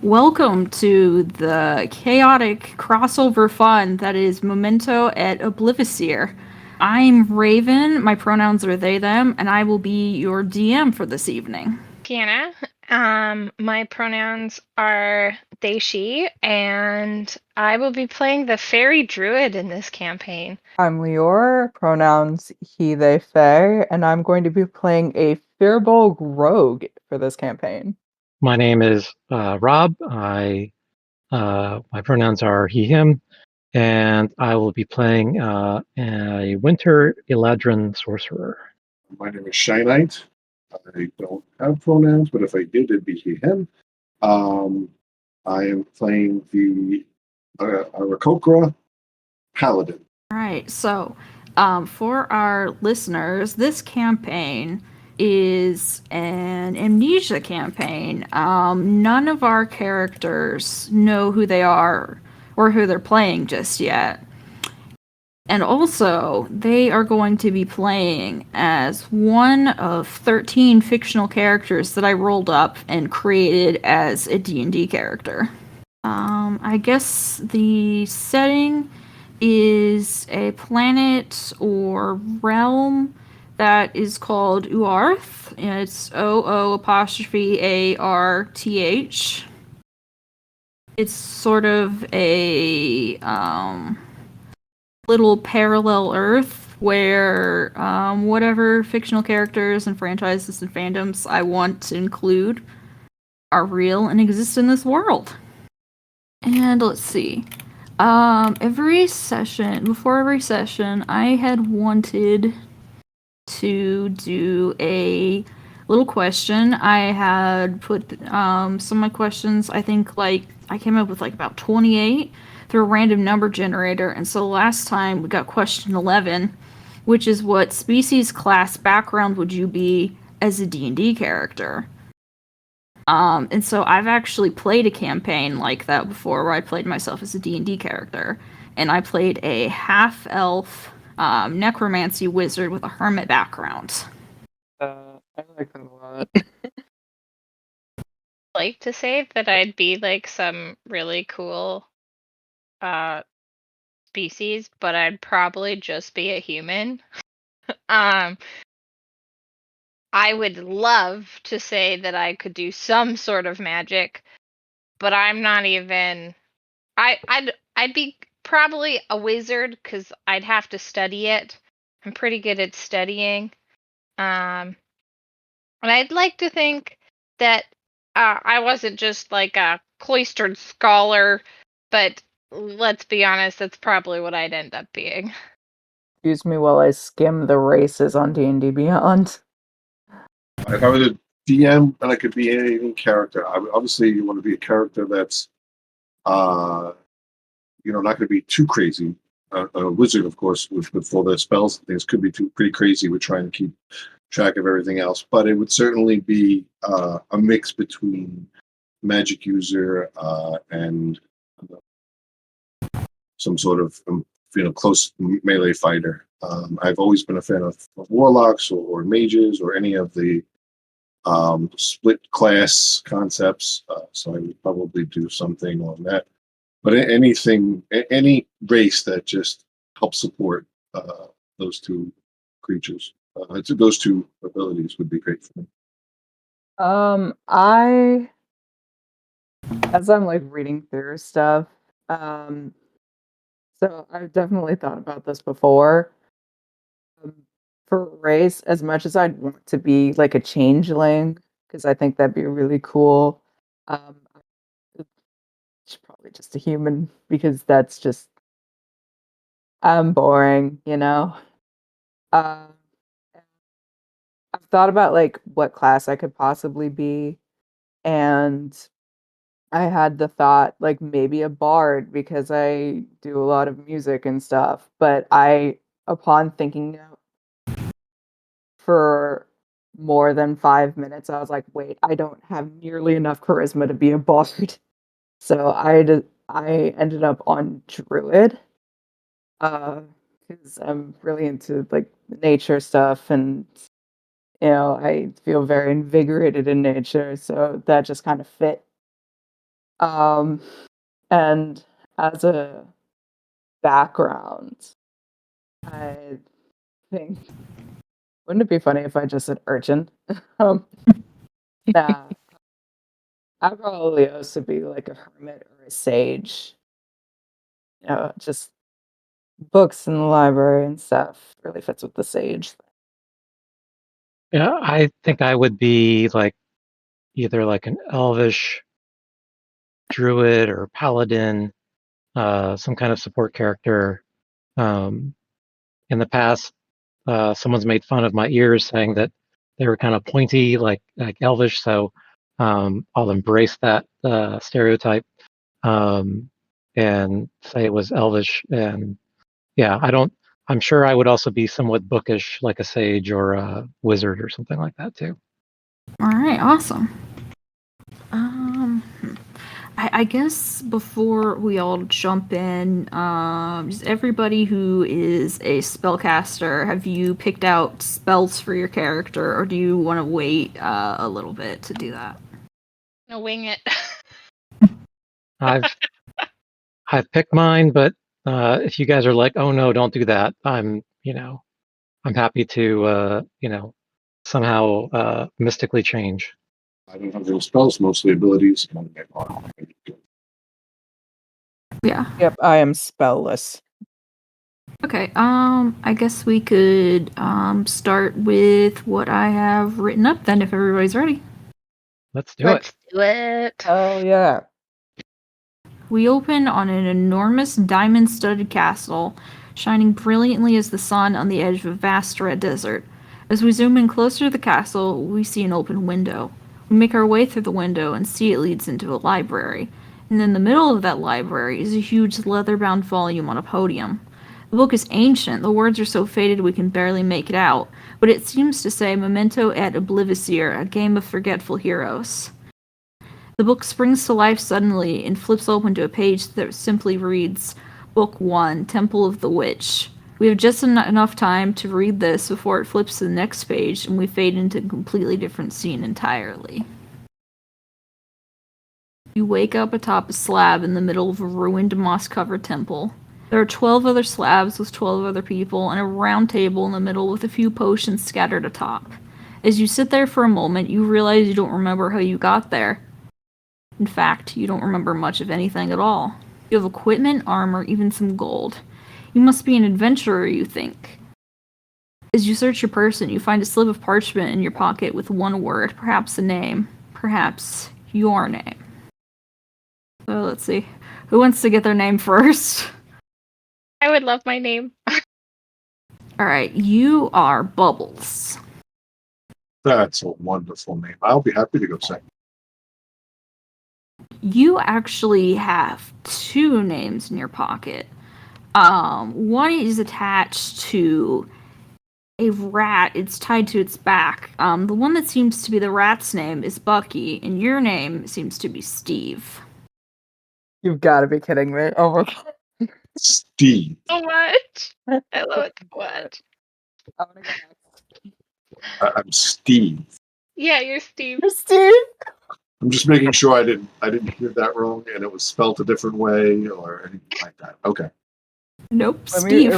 Welcome to the chaotic crossover fun that is Memento at Obliviscere. I'm Raven, my pronouns are they, them, and I will be your DM for this evening. Piana. My pronouns are they, she, and I will be playing the fairy druid in this campaign. I'm Lior, pronouns he, they, they, and I'm going to be playing a Firbolg rogue for this campaign. My name is Rob. My pronouns are he, him, and I will be playing a Winter Eladrin sorcerer. My name is Shinite. I don't have pronouns, but if I did, it'd be he, him. I am playing the Arakokra Paladin. All right, so for our listeners, this campaign is an amnesia campaign. None of our characters know who they are or who they're playing just yet. And also, they are going to be playing as one of 13 fictional characters that I rolled up and created as a D&D character. I guess the setting is a planet or realm that is called Uarth. It's OO''ARTH. It's sort of a little parallel Earth where whatever fictional characters and franchises and fandoms I want to include are real and exist in this world. And let's see. Before every session, I had wanted to do a little question. I had put some of my questions, I think, I came up with about 28 through a random number generator. And so last time we got question 11, which is what species, class, background would you be as a D&D character? And so I've actually played a campaign like that before where I played myself as a D&D character. And I played a half-elf necromancy wizard with a hermit background. I like that a lot. Like to say that I'd be some really cool species, but I'd probably just be a human. I would love to say that I could do some sort of magic, but I'm not even. I'd be probably a wizard because I'd have to study it. I'm pretty good at studying. And I'd like to think that I wasn't just a cloistered scholar, but let's be honest, that's probably what I'd end up being. Excuse me while I skim the races on D&D Beyond. If I was a DM and I could be any character, obviously you want to be a character that's, not going to be too crazy. A wizard, of course, with all their spells and things, could be pretty crazy with trying to keep track of everything else. But it would certainly be a mix between magic user and some sort of close melee fighter. I've always been a fan of warlocks or mages or any of the split class concepts. So I would probably do something on that. But any race that just helps support those two creatures, those two abilities would be great for me. As I'm reading through stuff, so I've definitely thought about this before. For race, as much as I'd want to be a changeling, because I think that'd be really cool. It's probably just a human because that's just I'm boring, Uh, I've thought about what class I could possibly be, and I had the thought maybe a bard because I do a lot of music and stuff. But upon thinking for more than 5 minutes, I was like, wait, I don't have nearly enough charisma to be a bard. So I ended up on druid, because I'm really into nature stuff, and I feel very invigorated in nature, so that just kind of fit. And as a background, I think, wouldn't it be funny if I just said urchin? um, nah, I'd probably also be like a hermit or a sage. Just books in the library and stuff really fits with the sage. Yeah, I think I would be like either like an elvish druid or paladin, some kind of support character. In the past, someone's made fun of my ears, saying that they were kind of pointy, like elvish. So I'll embrace that stereotype and say it was elvish. And yeah, I don't. I'm sure I would also be somewhat bookish, like a sage or a wizard or something like that too. All right, awesome. I guess before we all jump in, just everybody who is a spellcaster, have you picked out spells for your character, or do you want to wait a little bit to do that? No, wing it. I've picked mine, but if you guys are like, oh no, don't do that, I'm happy to somehow mystically change. I don't have any spells, mostly abilities. Yeah. Yep, I am spellless. Okay. I guess we could start with what I have written up then, if everybody's ready. Let's do Let's it. do it. Oh yeah. We open on an enormous diamond-studded castle, shining brilliantly as the sun on the edge of a vast red desert. As we zoom in closer to the castle, we see an open window. We make our way through the window and see it leads into a library. And in the middle of that library is a huge leather-bound volume on a podium. The book is ancient, the words are so faded we can barely make it out, but it seems to say Memento et Obliviscere, a game of forgetful heroes. The book springs to life suddenly and flips open to a page that simply reads, Book 1, Temple of the Witch. We have just enough time to read this before it flips to the next page and we fade into a completely different scene entirely. You wake up atop a slab in the middle of a ruined, moss-covered temple. There are 12 other slabs with 12 other people and a round table in the middle with a few potions scattered atop. As you sit there for a moment, you realize you don't remember how you got there. In fact, you don't remember much of anything at all. You have equipment, armor, even some gold. You must be an adventurer, you think. As you search your person, you find a slip of parchment in your pocket with one word, perhaps a name, perhaps your name. So let's see. Who wants to get their name first? I would love my name. Alright, you are Bubbles. That's a wonderful name. I'll be happy to go second. You actually have two names in your pocket. One is attached to a rat. It's tied to its back. The one that seems to be the rat's name is Bucky, and your name seems to be Steve. You've got to be kidding me. Oh my god. Steve. So much. I love it so much. I'm gonna go next. I'm Steve. Yeah, you're Steve. You're Steve. I'm just making sure I didn't hear that wrong and it was spelt a different way or anything like that. Okay. Nope, Let Steve.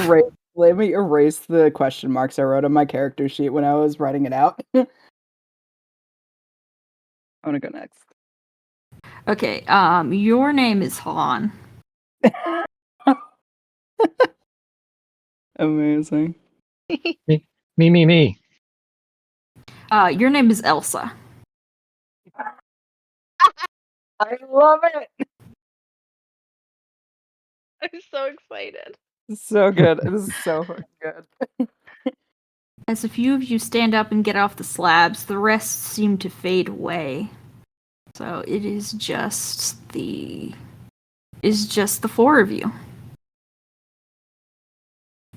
me erase the question marks I wrote on my character sheet when I was writing it out. I'm gonna go next. Okay, your name is Han. Amazing. Me. Your name is Elsa. I love it. I'm so excited. It's so good. This is so fucking good. As a few of you stand up and get off the slabs, the rest seem to fade away. So it is just the four of you.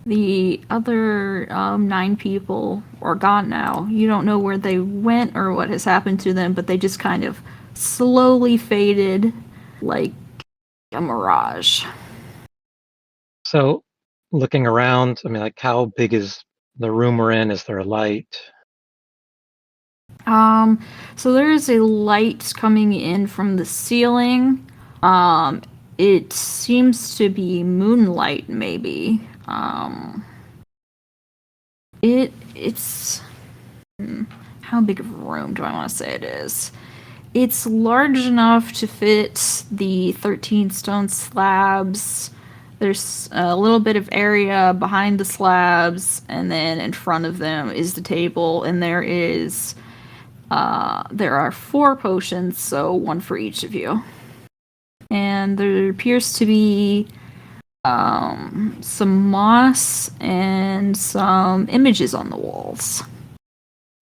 The other 9 people are gone now. You don't know where they went or what has happened to them, but they just kind of slowly faded like a mirage. So, looking around, I mean, like, how big is the room we're in? Is there a light? So there is a light coming in from the ceiling. It seems to be moonlight, maybe. It's how big of a room do I want to say it is? It's large enough to fit the 13 stone slabs. There's a little bit of area behind the slabs, and then in front of them is the table, and there are 4 potions, so 1 for each of you. And there appears to be some moss and some images on the walls.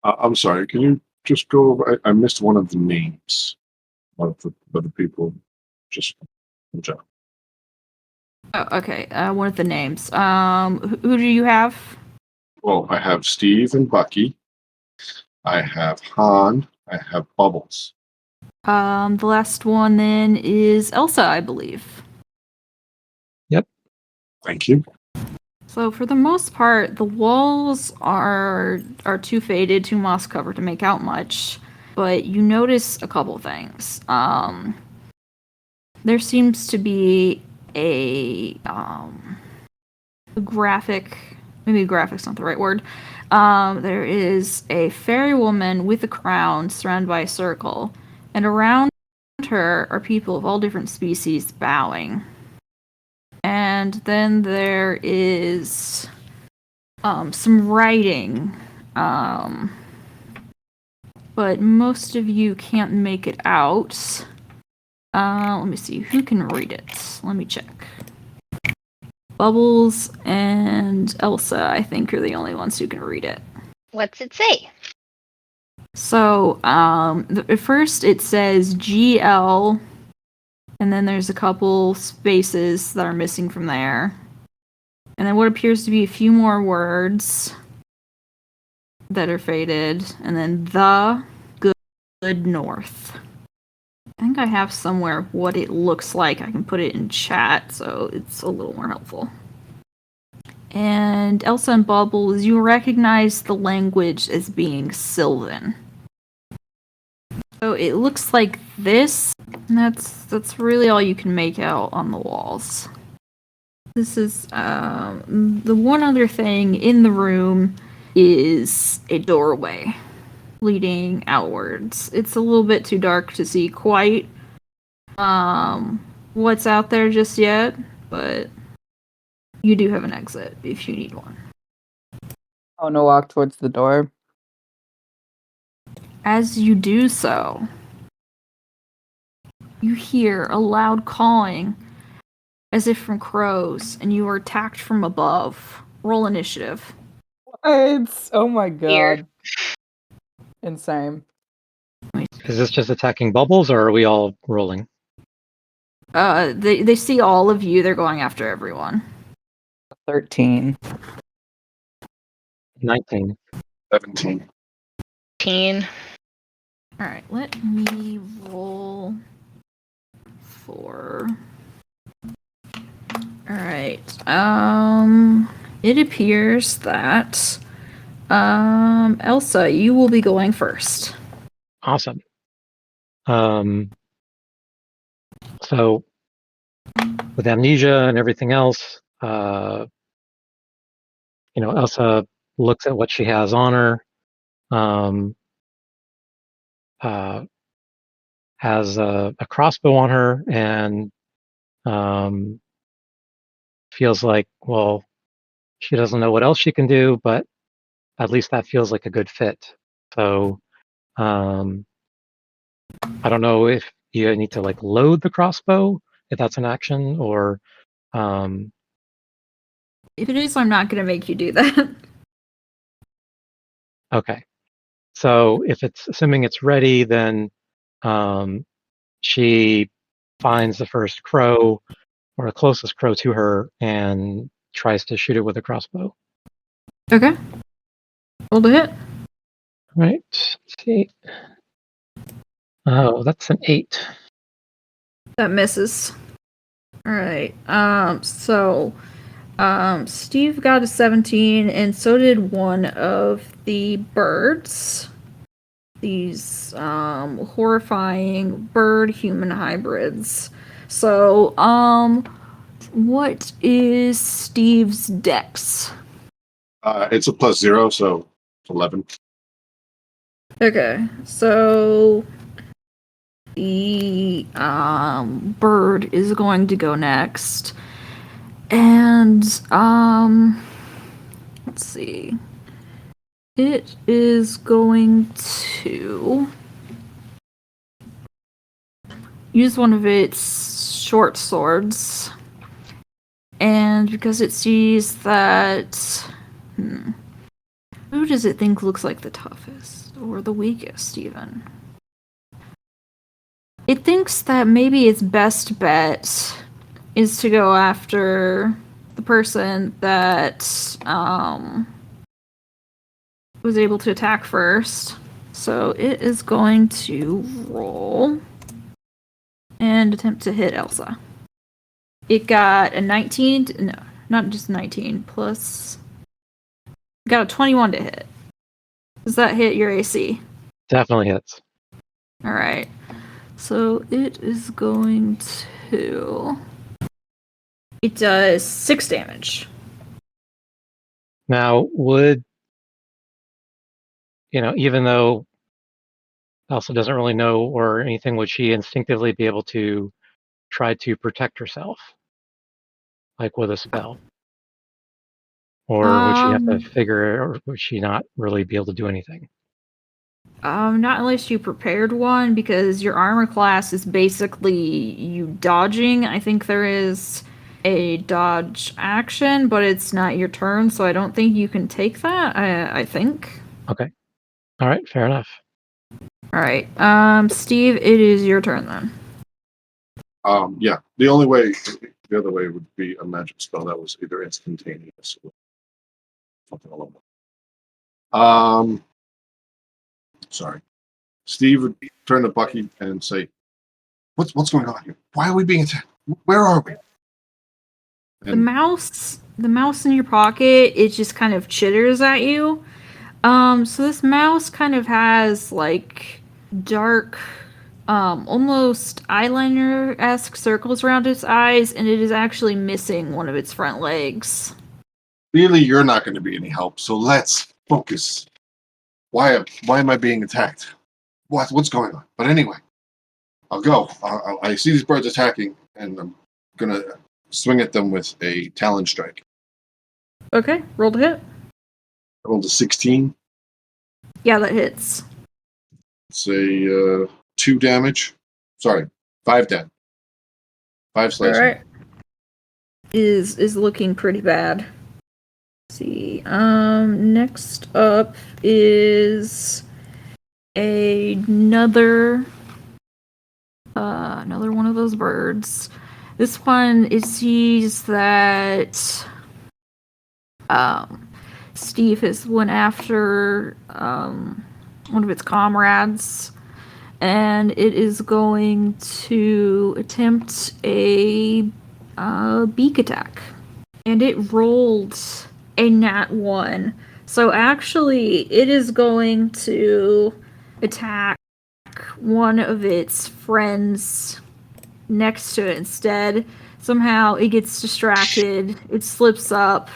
I'm sorry. Can you just go over? I missed one of the names of the people. Just good job. Oh, okay. One of the names. Who do you have? Well, I have Steve and Bucky. I have Han. I have Bubbles. The last one then is Elsa, I believe. Yep. Thank you. So for the most part, the walls are too faded, too moss covered to make out much. But you notice a couple things. There seems to be a graphic. Maybe graphic's not the right word. There is a fairy woman with a crown surrounded by a circle, and around her are people of all different species bowing. And then there is some writing, but most of you can't make it out. Let me see, who can read it? Let me check. Bubbles and Elsa, I think, are the only ones who can read it. What's it say? So, at first it says GL, and then there's a couple spaces that are missing from there. And then what appears to be a few more words that are faded, and then the good north. I think I have somewhere what it looks like. I can put it in chat, so it's a little more helpful. And Elsa and Bubbles, you recognize the language as being Sylvan. So it looks like this, and that's really all you can make out on the walls. This is the one other thing in the room is a doorway leading outwards. It's a little bit too dark to see quite what's out there just yet, but you do have an exit if you need one. I want to walk towards the door. As you do so, you hear a loud cawing as if from crows, and you are attacked from above. Roll initiative. It's oh my god. Weird. Insane. Is this just attacking Bubbles, or are we all rolling? They see all of you. They're going after everyone. 13. 19. 17. 15. All right, let me roll for. All right. It appears that Elsa, you will be going first. Awesome. So with amnesia and everything else, Elsa looks at what she has on her, has a crossbow on her, and feels like, well, she doesn't know what else she can do, but at least that feels like a good fit. So I don't know if you need to like load the crossbow, if that's an action, or If it is, I'm not going to make you do that. okay. So if it's assuming it's ready, then she finds the first crow or the closest crow to her and tries to shoot it with a crossbow. Okay. Roll the hit. Right. Let's see. Oh, that's an 8. That misses. All right. Steve got a 17, and so did one of the birds. these horrifying bird-human hybrids. So, what is Steve's dex? It's a +0, so it's 11. Okay, so the bird is going to go next, and let's see. It is going to use one of its short swords, and because it sees that, who does it think looks like the toughest or the weakest, even? It thinks that maybe its best bet is to go after the person that was able to attack first. So it is going to roll and attempt to hit Elsa. It got a 19, no, not just 19, plus... It got a 21 to hit. Does that hit your AC? Definitely hits. Alright. So it is going to... It does 6 damage. Now, would, even though Elsa doesn't really know or anything, would she instinctively be able to try to protect herself? Like with a spell? Or would she have to figure, or would she not really be able to do anything? Not unless you prepared one, because your armor class is basically you dodging. I think there is a dodge action, but it's not your turn, so I don't think you can take that, I think. Okay. All right, fair enough. Alright, Steve, it is your turn then. Yeah. The other way would be a magic spell that was either instantaneous or something along that. Sorry. Steve would turn to Bucky and say, "What's going on here? Why are we being attacked? Where are we?" The mouse in your pocket, it just kind of chitters at you. So this mouse kind of has like dark, almost eyeliner-esque circles around its eyes, and it is actually missing one of its front legs. Clearly, you're not going to be any help. So let's focus. Why am I being attacked? What's going on? But anyway, I'll go. I see these birds attacking, and I'm gonna swing at them with a talon strike. Okay, roll to hit. I rolled a 16. Yeah, that hits. It's a 2 damage. Sorry, 5 damage. 5 slicing. All right. Is looking pretty bad. Let's see. Next up is another one of those birds. This one, it sees that Steve has went after one of its comrades, and it is going to attempt a beak attack. And it rolled a nat 1. So actually, it is going to attack one of its friends next to it instead. Somehow it gets distracted. It slips up.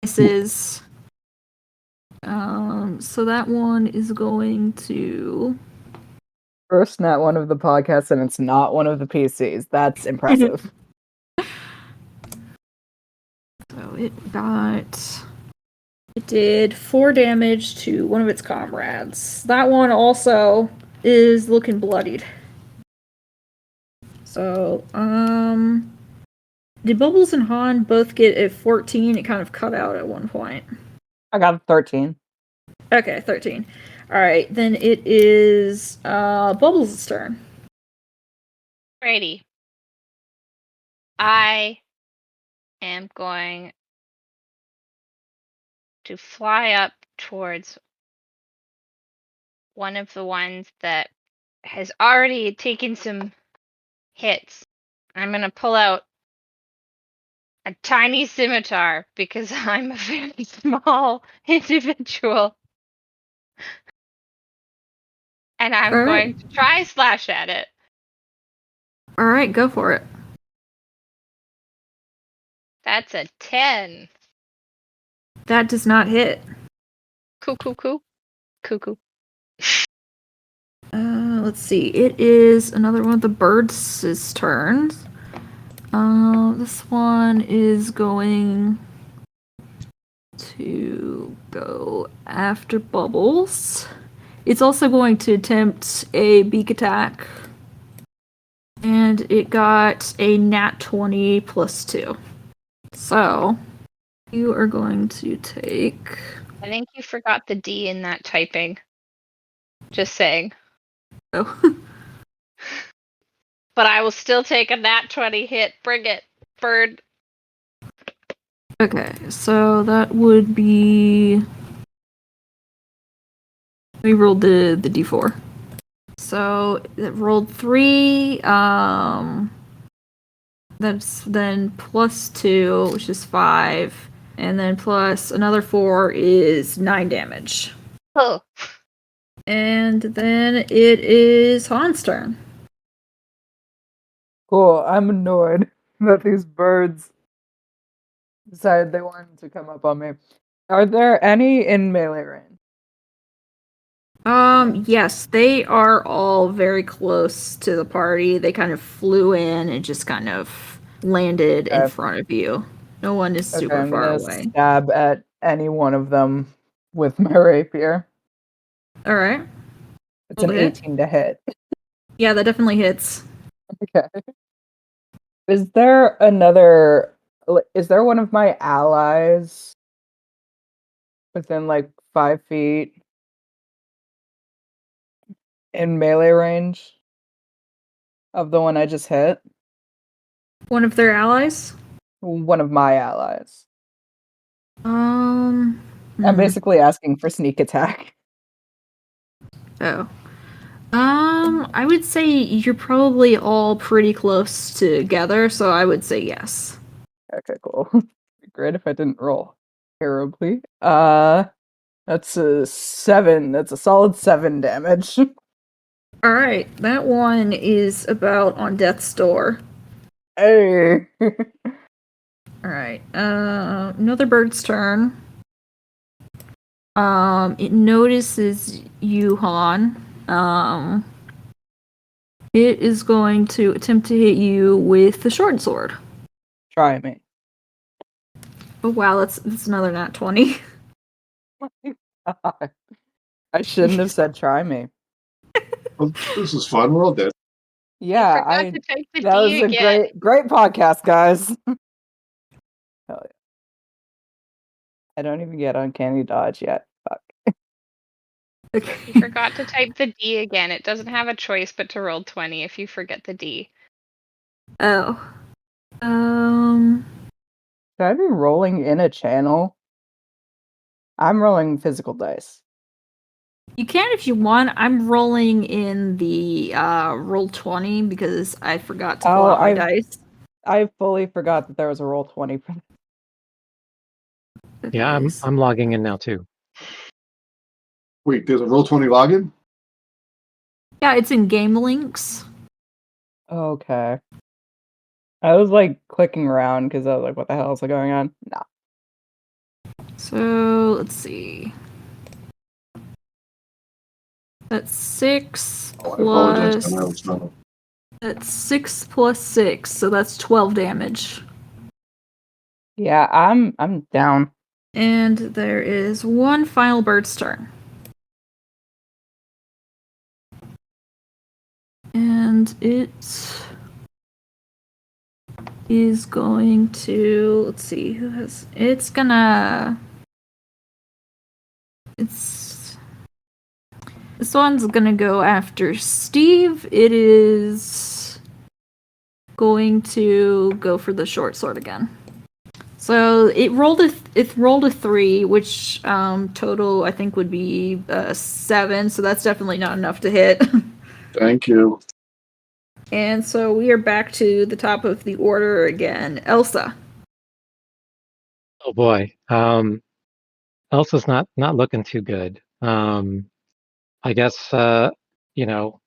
Misses. So that one is going to... First nat one of the podcasts, and it's not one of the PCs. That's impressive. So it did 4 damage to one of its comrades. That one also is looking bloodied. So, did Bubbles and Han both get a 14? It kind of cut out at one point. I got a 13. Okay, 13. Alright, then it is Bubbles' turn. Alrighty. I am going to fly up towards one of the ones that has already taken some hits. I'm going to pull out a tiny scimitar because I'm a very small individual. And I'm All going right. to try slash at it. All right, go for it. That's a 10. That does not hit. Cuckoo. Let's see. It is another one of the birds' turns. This one is going to go after Bubbles. It's also going to attempt a beak attack. And it got a nat 20 plus 2. So, you are going to take... I think you forgot the D in that typing. Just saying. Oh. But I will still take a nat 20 hit. Bring it, bird. Okay, so that would be... We rolled the d4. So it rolled 3. That's then plus 2, which is 5. And then plus another 4 is 9 damage. Oh. And then it is Han's turn. Cool. I'm annoyed that these birds decided they wanted to come up on me. Are there any in melee range? Yes, they are all very close to the party. They kind of flew in and just kind of landed in Okay. front of you. No one is Okay, super I'm far gonna away. stab at any one of them with my rapier. All right. It's Roll an to hit. 18 to hit. Yeah, that definitely hits. Okay. Is there another? Is there one of my allies within like 5 feet in melee range of the one I just hit? One of their allies? One of my allies. Um. I'm basically asking for sneak attack. Oh. I would say you're probably all pretty close together, so I would say yes. Okay, cool. It'd be great if I didn't roll terribly. That's a 7. That's a solid 7 damage. All right, that one is about on death's door. Hey. All right. Another bird's turn. It notices you, Han. It is going to attempt to hit you with the short sword. Try me. Oh wow, that's another nat 20. I shouldn't have said try me. Well, this is fun. We're all dead. Yeah, I forgot to type the that was D a again. great podcast, guys. Hell yeah. I don't even get uncanny dodge yet. Fuck. You forgot to type the D again. It doesn't have a choice but to roll 20 if you forget the D. Oh. Should I be rolling in a channel? I'm rolling physical dice. You can if you want. I'm rolling in the roll 20 because I forgot to pull out my dice. I fully forgot that there was a roll 20 for that. Yeah, I'm logging in now too. Wait, there's a Roll20 login? Yeah, it's in Game Links. Okay. I was like clicking around because I was like, what the hell is going on? Nah. So let's see. That's 6 Oh, I apologize. plus. I know it's not. That's 6 plus 6, so that's 12 damage. Yeah, I'm down. And there is one final bird's turn. And it is going to, let's see, who has, it's gonna, this one's gonna go after Steve. It is going to go for the short sword again. So it rolled a 3, which total I think would be 7. So that's definitely not enough to hit. Thank you. And so we are back to the top of the order again. Elsa. Oh boy. Elsa's not looking too good. I guess you know,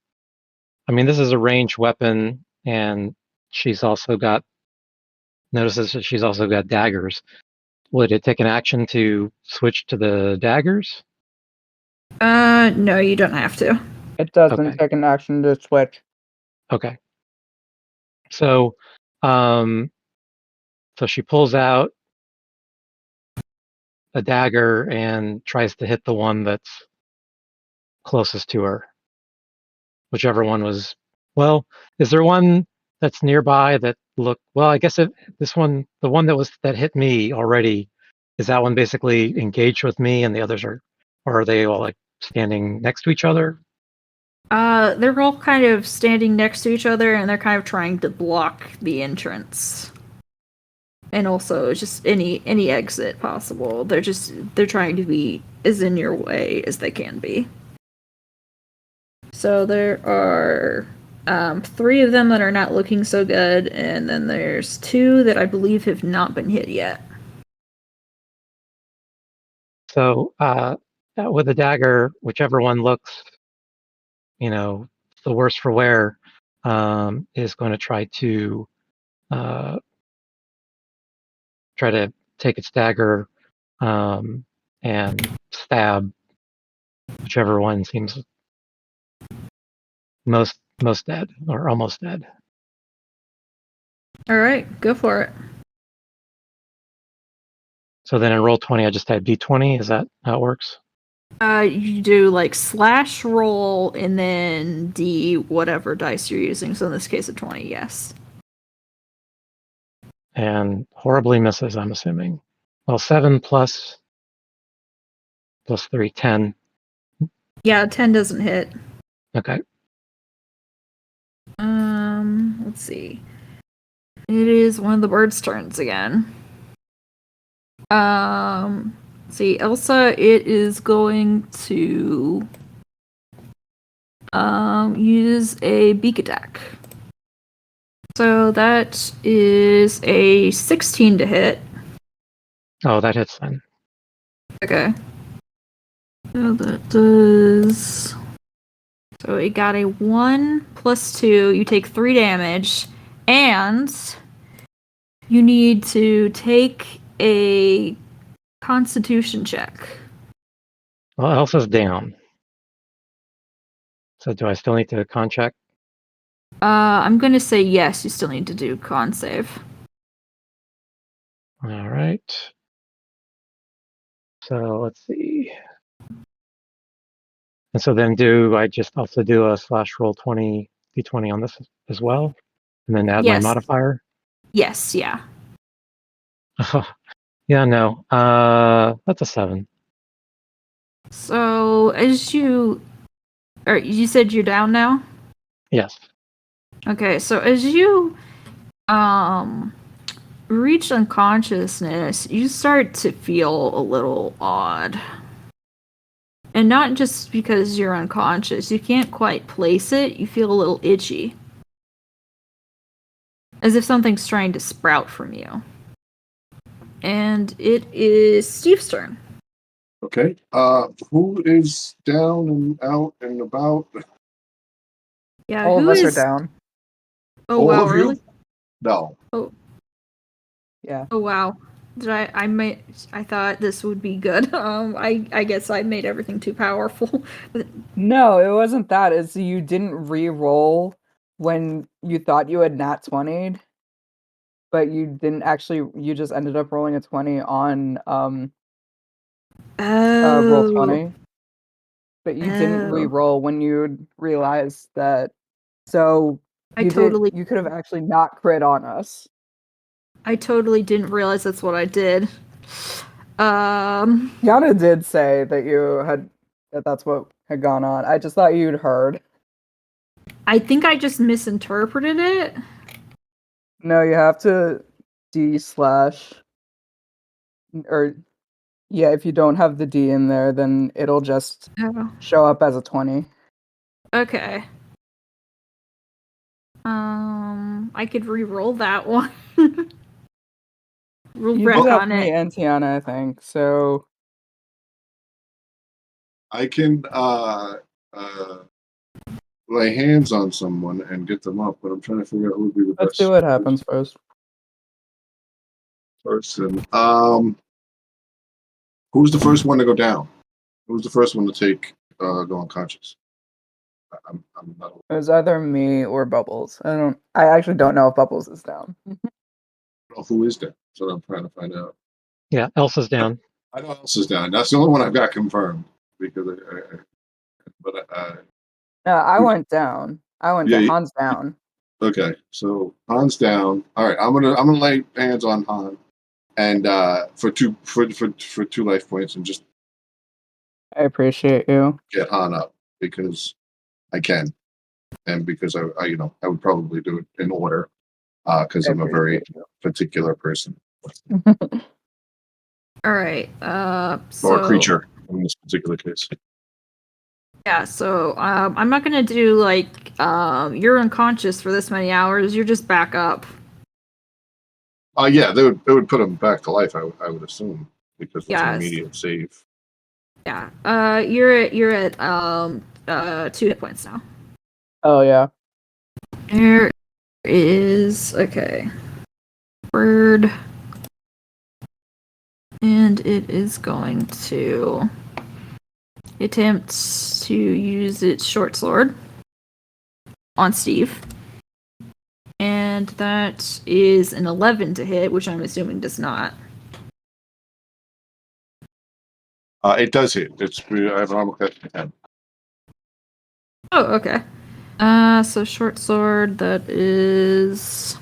I mean, this is a ranged weapon, and she's also got notices that she's also got daggers. Would it take an action to switch to the daggers? No, you don't have to. It doesn't Okay. take an action to switch. Okay. So, so she pulls out a dagger and tries to hit the one that's closest to her. Whichever one was. Well, is there one that's nearby that look? Well, I guess this one, the one that hit me already, is that one basically engaged with me, and the others are, or are they all like standing next to each other? They're all kind of standing next to each other, and they're kind of trying to block the entrance. And also, just any exit possible. They're trying to be as in your way as they can be. So there are 3 of them that are not looking so good, and then there's 2 that I believe have not been hit yet. So, with a dagger, whichever one looks, the worse for wear, is going to try to take its dagger and stab whichever one seems most dead or almost dead. All right, go for it. So then in roll 20, I just type D20. Is that how it works? You do like slash roll and then D whatever dice you're using. So in this case, a 20. Yes. And horribly misses, I'm assuming. Well, 7 plus 3, 10. Yeah, 10 doesn't hit. Okay. Let's see. It is one of the birds' turns again. See, Elsa, it is going to use a beak attack. So that is a 16 to hit. Oh, that hits then. Okay. So that does. So it got a 1 plus 2. You take 3 damage, and you need to take a Constitution check. Well, Elsa's down. So do I still need to con check? I'm gonna say yes. You still need to do con save. All right. So let's see. And so then do I just also do a slash roll 20 D20 on this as well? And then add my Yes. modifier? Yes. Yeah. Yeah, no. That's a 7. So as you said you're down now? Yes. Okay, so as you reach unconsciousness, you start to feel a little odd. And not just because you're unconscious, you can't quite place it, you feel a little itchy. As if something's trying to sprout from you. And it is Steve's turn. Okay. Who is down and out and about? Yeah, All who of us is... are down. Oh, All wow, of you? really? No. Yeah. Oh, wow. I thought this would be good. I guess I made everything too powerful. No, it wasn't that. It's you didn't re-roll when you thought you had nat 20'd, but you didn't actually. You just ended up rolling a 20 on roll 20. But you didn't Oh. re-roll when you realized that. So you could have actually not crit on us. I totally didn't realize that's what I did. Yana did say that's what had gone on. I just thought you'd heard. I think I just misinterpreted it. No, you have to D/, or yeah, if you don't have the D in there, then it'll just show up as a 20. Okay. I could re-roll that one. Roll You back did that on for me it. and Tiana, I think. So I can lay hands on someone and get them up, but I'm trying to figure out who would be the Let's best see what happens first. person. Who's the first one to go down? Who's the first one to go unconscious? I'm not aware. It was either me or Bubbles. I actually don't know if Bubbles is down. Of who is that? That's what I'm trying to find out. Yeah, Elsa's down. I know Elsa's down. That's the only one I've got confirmed because I went down. Yeah, Han's down. okay. So Han's down. All right, I'm gonna lay hands on Han, and for two life points, and just I appreciate you. get Han up because I can, and because I would probably do it in order because I I'm a very appreciate particular person All right. or creature in this particular case. Yeah. So I'm not gonna do like you're unconscious for this many hours. You're just back up. Yeah, they would put him back to life. I would assume because it's an Yes. immediate save. Yeah. You're at 2 hit points now. Oh yeah. There is okay. Bird. And it is going to attempt to use its short sword on Steve. And that is an 11 to hit, which I'm assuming does not. It does hit. I have an armor class of 10. Oh, okay. So short sword, that is...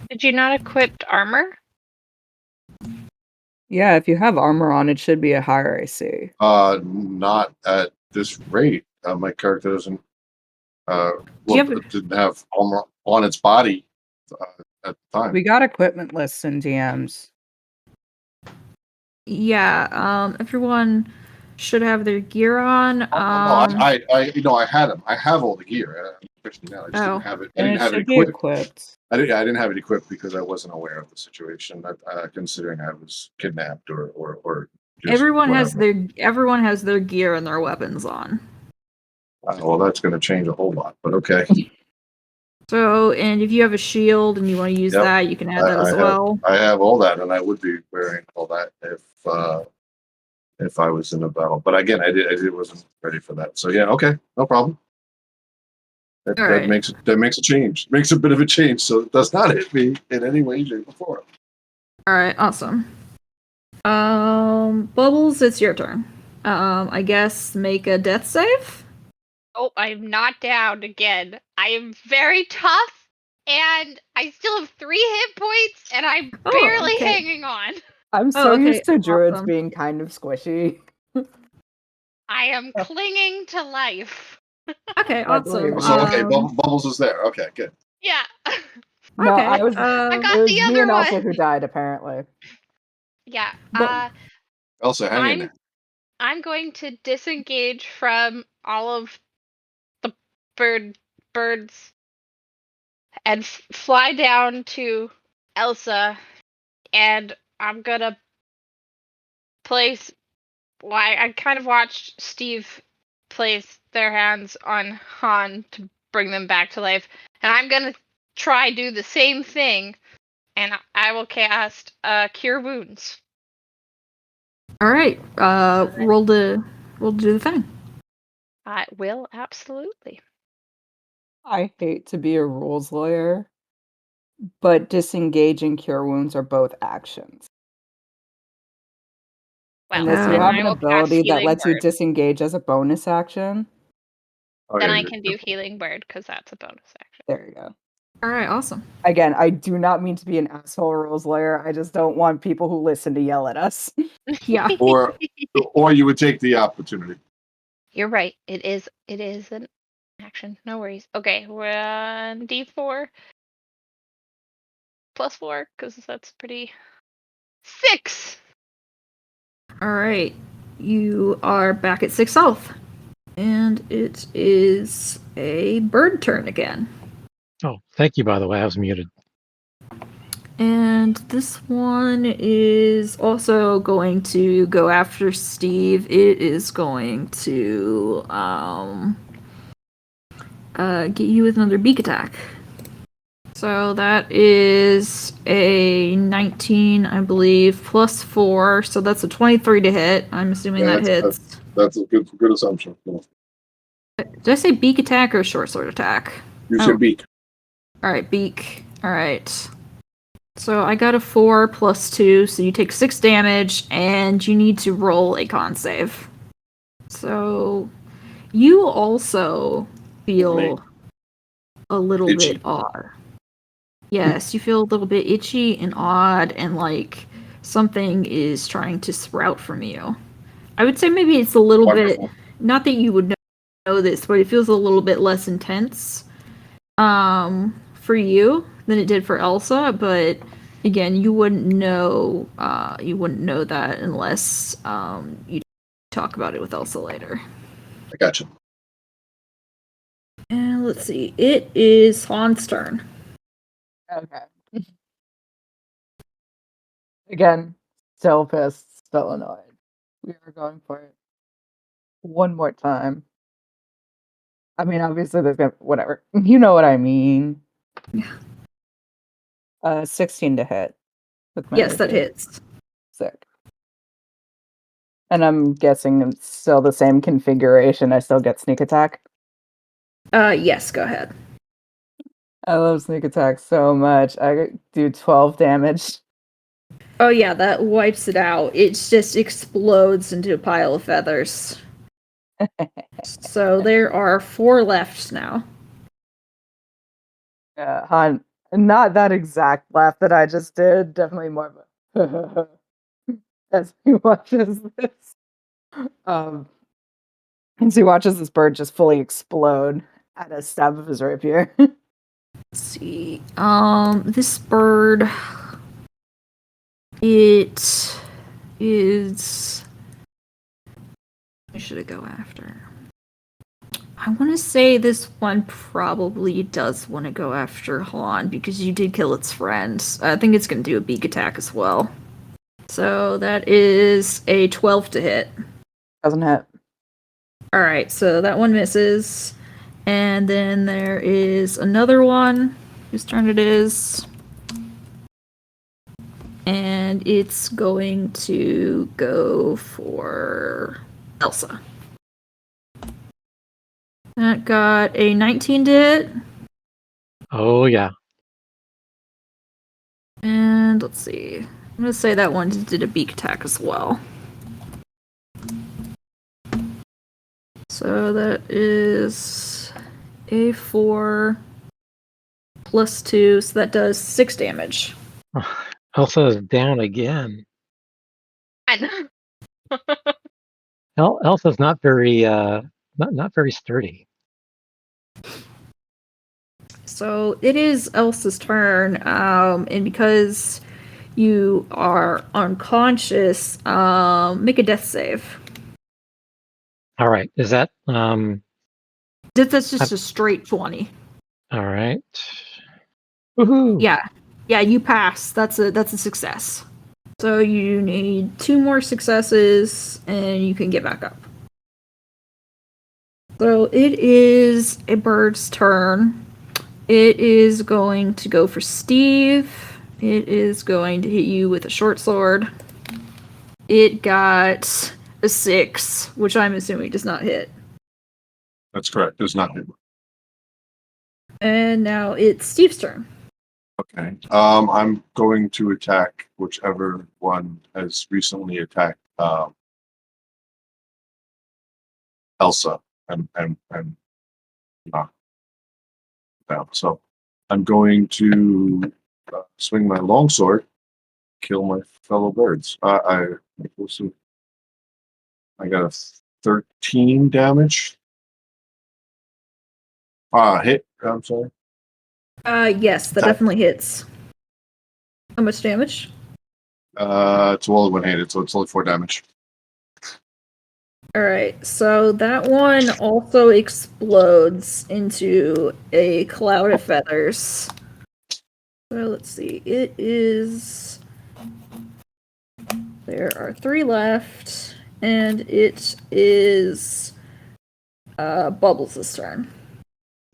Did you not equip armor? Yeah, if you have armor on, it should be a higher AC. Not at this rate. My character doesn't. Didn't have armor on its body at the time. We got equipment lists in DMs. Yeah, everyone should have their gear on. I had them. I have all the gear. Especially now, I just didn't have it. I didn't have it equipped. I didn't have it equipped because I wasn't aware of the situation. Considering I was kidnapped or just everyone whatever. has their gear and their weapons on. Well, that's going to change a whole lot, but okay. So, and if you have a shield and you want to use that, you can add that as well. I have all that, and I would be wearing all that if I was in a battle. But again, I wasn't ready for that. So yeah, okay, no problem. That makes a change. Makes a bit of a change, so it does not hit me in any way, shape, or form. All right, awesome. Bubbles, it's your turn. I guess make a death save. Oh, I'm not down again. I am very tough, and I still have 3 hit points, and I'm barely hanging on. I'm so used to druids being kind of squishy. I am clinging to life. Okay, awesome. So okay, Bubbles is there. Okay, good. Yeah. No, okay, I got it was the me other and one. Elsa who died, apparently. Yeah. Elsa, hang in there. I'm going to disengage from all of the birds and fly down to Elsa, and I'm gonna place. I kind of watched Steve place their hands on Han to bring them back to life, and I'm gonna try do the same thing, and I will cast Cure Wounds. All right, roll to do the thing. I will absolutely. I hate to be a rules lawyer, but disengage and cure wounds are both actions. Well, Unless you then have I an will cast ability that Healing lets you Word. disengage as a bonus action. Then I can do Healing Word because that's a bonus action. There you go. All right, awesome. Again, I do not mean to be an asshole rules lawyer. I just don't want people who listen to yell at us. Yeah. Or you would take the opportunity. You're right. It is an action. No worries. Okay, 1d4 plus 4 because that's pretty. 6. All right, you are back at 6 health, and it is a bird turn again. Oh, thank you, by the way. I was muted. And this one is also going to go after Steve. It is going to get you with another beak attack. So that is a 19, I believe, plus 4. So that's a 23 to hit. I'm assuming that hits. That's a good assumption. Yeah. Did I say beak attack or short sword attack? You said beak. Alright, beak. Alright. So I got a 4 plus 2, so you take 6 damage, and you need to roll a con save. So you also feel a little Itchy. bit odd. Yes, you feel a little bit itchy and odd, and like something is trying to sprout from you. I would say maybe it's a little bit, not that you would know this, but it feels a little bit less intense for you than it did for Elsa, but again, you wouldn't know that unless you talk about it with Elsa later. I gotcha. And let's see, it is Han's turn. Okay. Again, still pissed, still annoyed. We are going for it one more time. I mean, obviously, there's gonna whatever. You know what I mean. Yeah. 16 to hit. Yes, that hits. Sick. And I'm guessing it's still the same configuration. I still get sneak attack. Yes, go ahead. I love sneak attack so much. I do 12 damage. Oh yeah, that wipes it out. It just explodes into a pile of feathers. So there are 4 left now. Han, not that exact laugh that I just did. Definitely more of a as he watches this. As he watches this bird just fully explode at a stab of his rapier. Let's see. This bird, it is. Who should it go after? I want to say this one probably does want to go after Han because you did kill its friend. I think it's going to do a beak attack as well. So that is a 12 to hit. Doesn't hit. Alright, so that one misses. And then there is another one whose turn it is. And it's going to go for Elsa. That got a 19 to hit. Oh, yeah. And let's see. I'm going to say that one did a beak attack as well. So that is a 4 plus 2, so that does 6 damage. Elsa is down again. I know. Elsa's not very not very sturdy. So it is Elsa's turn, and because you are unconscious, make a death save. All right. Is that That's just a straight 20. all right? Woohoo! Yeah, you pass. That's a success. So you need 2 more successes, and you can get back up. So it is a bird's turn. It is going to go for Steve. It is going to hit you with a short sword. It got a 6, which I'm assuming does not hit. That's correct. Does not hit. And now it's Steve's turn. Okay. I'm going to attack whichever one has recently attacked Elsa and knocked down. So I'm going to swing my longsword, kill my fellow birds. We'll see. I got a 13 damage. Hit. I'm sorry. Yes, that definitely hits. How much damage? It's all one handed, so it's only 4 damage. Alright, so that one also explodes into a cloud of feathers. So let's see, it is... There are 3 left, and it is Bubbles' turn.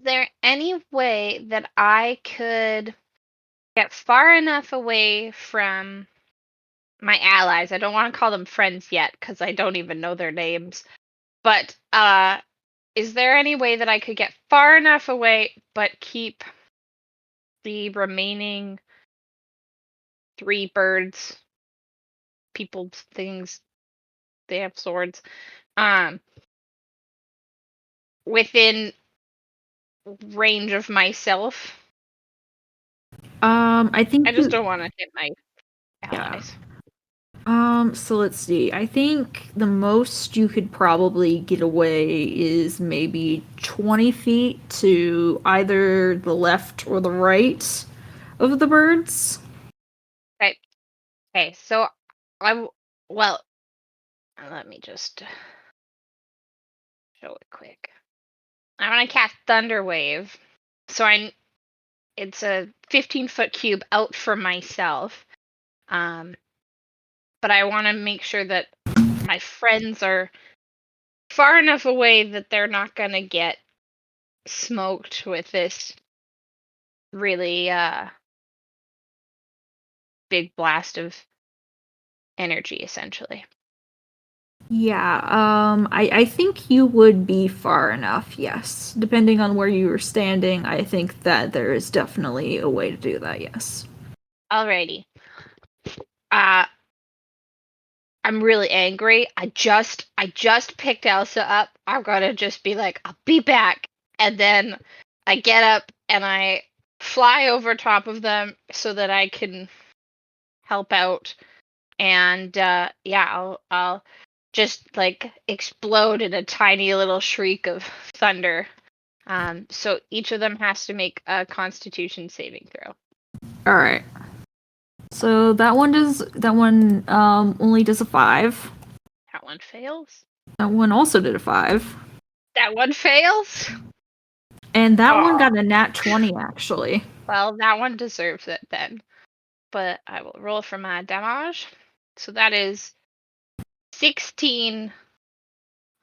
there any way that I could get far enough away from my allies? I don't want to call them friends yet because I don't even know their names. But is there any way that I could get far enough away but keep the remaining 3 birds, people, things, they have swords, within range of myself? I think I just don't want to hit my Yeah. allies. So let's see. I think the most you could probably get away is maybe 20 feet to either the left or the right of the birds. Right. Okay, so well, let me just show it quick. I want to cast Thunder Wave. So it's a 15-foot cube out for myself. But I want to make sure that my friends are far enough away that they're not going to get smoked with this really big blast of energy, essentially. Yeah, I think you would be far enough, yes. Depending on where you were standing, I think that there is definitely a way to do that, yes. Alrighty. I'm really angry. I just picked Elsa up. I'm gonna just be like, I'll be back. And then I get up and I fly over top of them so that I can help out. And yeah, I'll just like explode in a tiny little shriek of thunder. So each of them has to make a Constitution saving throw. Alright. So that one only does a 5. That one fails. That one also did a 5. That one fails. And that one got a nat 20, actually. Well, that one deserves it then. But I will roll for my damage. So that is 16.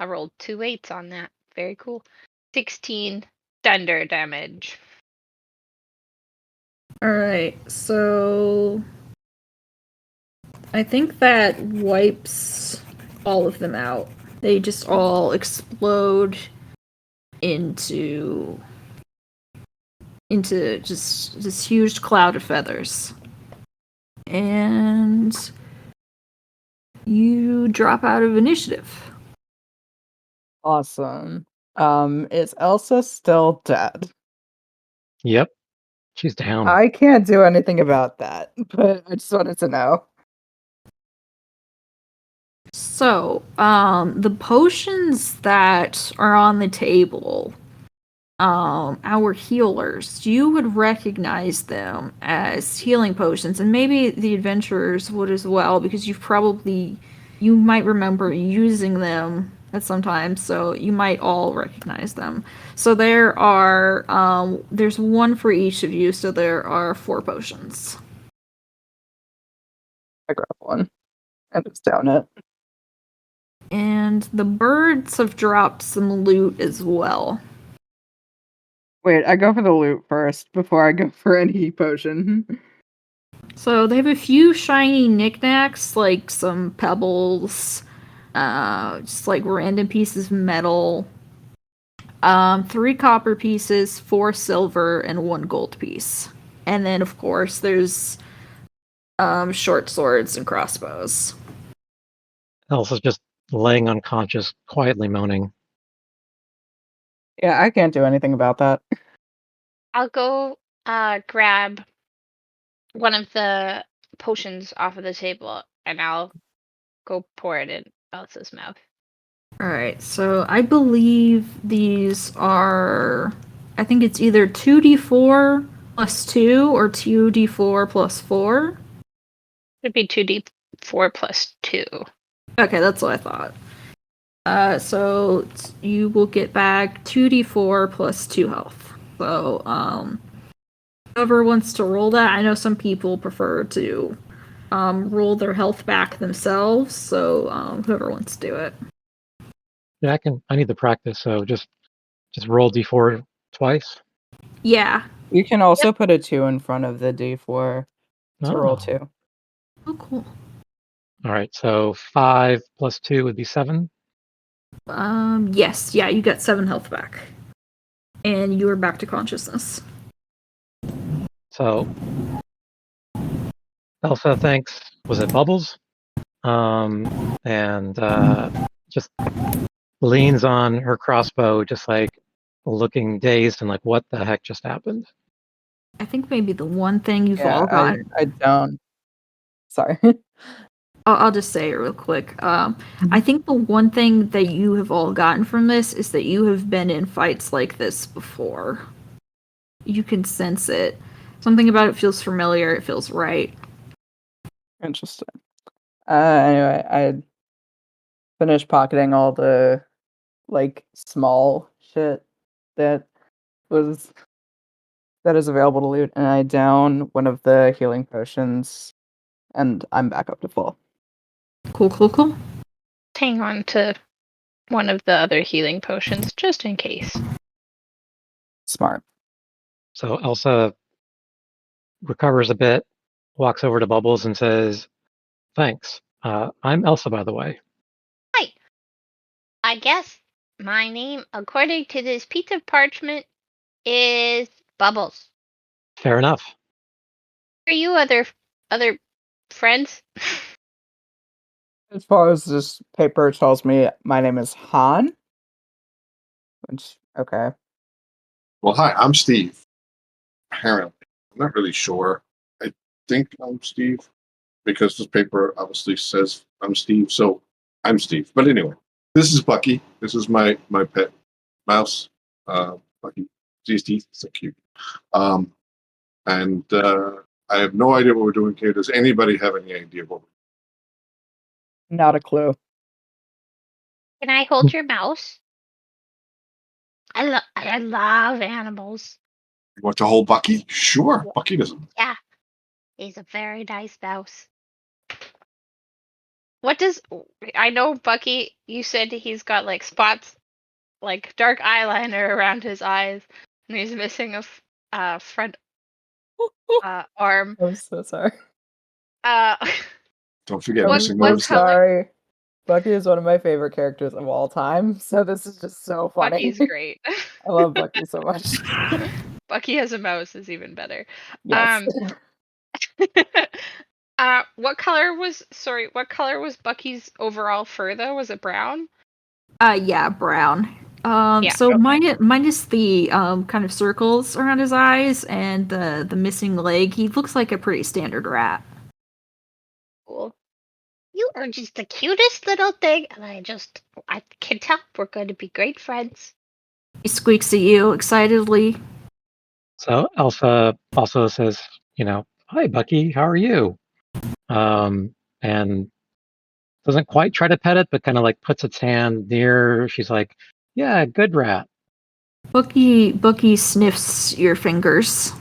I rolled 2 8s on that. Very cool. 16 thunder damage. Alright, so I think that wipes all of them out. They just all explode into just this huge cloud of feathers. And you drop out of initiative. Awesome. Is Elsa still dead? Yep. She's down. I can't do anything about that, but I just wanted to know. So, the potions that are on the table, our healers, you would recognize them as healing potions, and maybe the adventurers would as well, because you might remember using them at some time, so you might all recognize them. So there are, there's one for each of you, so there are 4 potions. I grab one and just down it. And the birds have dropped some loot as well. Wait, I go for the loot first before I go for any potion. So they have a few shiny knickknacks, like some pebbles, just like random pieces of metal. 3 copper pieces, 4 silver, and 1 gold piece. And then, of course, there's short swords and crossbows. Elsa's just laying unconscious, quietly moaning. Yeah, I can't do anything about that. I'll go grab one of the potions off of the table and I'll go pour it in Elsa's mouth. Alright, so I believe these are... I think it's either 2d4 plus 2 or 2d4 plus 4. It'd be 2d4 plus 2. Okay, that's what I thought. So you will get back 2d4 plus 2 health. So, whoever wants to roll that, I know some people prefer to roll their health back themselves, so whoever wants to do it. Yeah, I need the practice, so just roll d4 twice? Yeah. You can also put a 2 in front of the D4 to roll Oh. 2. Oh, cool. All right, so 5 plus 2 would be 7. Yes. Yeah, you got 7 health back. And you are back to consciousness. So Elsa thinks, was it Bubbles? And just leans on her crossbow, just like looking dazed and like, what the heck just happened? I think maybe the one thing you've Yeah, all got. I don't. Sorry. I'll just say it real quick. I think the one thing that you have all gotten from this is that you have been in fights like this before. You can sense it. Something about it feels familiar. It feels right. Interesting. Anyway, I finished pocketing all the like small shit that is available to loot, and I down one of the healing potions, and I'm back up to full. Cool. Hang on to one of the other healing potions just in case. Smart. So Elsa recovers a bit, walks over to Bubbles and says, thanks. I'm Elsa, by the way. Hi. I guess my name, according to this piece of parchment, is Bubbles. Fair enough. Are you other friends? As far as this paper tells me, my name is Han. Which, okay. Well, hi, I'm Steve. Apparently, I'm not really sure. I think I'm Steve because this paper obviously says I'm Steve, so I'm Steve. But anyway, this is Bucky. This is my pet mouse. Bucky. His teeth, so cute. And I have no idea what we're doing here. Does anybody have any idea what? Not a clue. Can I hold your mouse? I love animals. You want to hold Bucky? Sure. Bucky doesn't. Yeah, he's a very nice mouse. What does I know, Bucky? You said he's got like spots, like dark eyeliner around his eyes, and he's missing a front arm. I'm so sorry. Uh, Don't forget What- missing what I'm limbs. color? sorry. Bucky is one of my favorite characters of all time, so this is just so funny. Bucky's great. I love Bucky so much. Bucky as a mouse is even better. Yes. What color was Bucky's overall fur though? Was it brown? Yeah, brown. Yeah, So okay. minus the kind of circles around his eyes and the missing leg, he looks like a pretty standard rat. Cool. You are just the cutest little thing, and I can tell we're going to be great friends. He squeaks at you excitedly. So Elsa also says, hi, Bucky, how are you? And doesn't quite try to pet it, but kind of like puts its hand near. She's like, yeah, good rat. Bucky sniffs your fingers.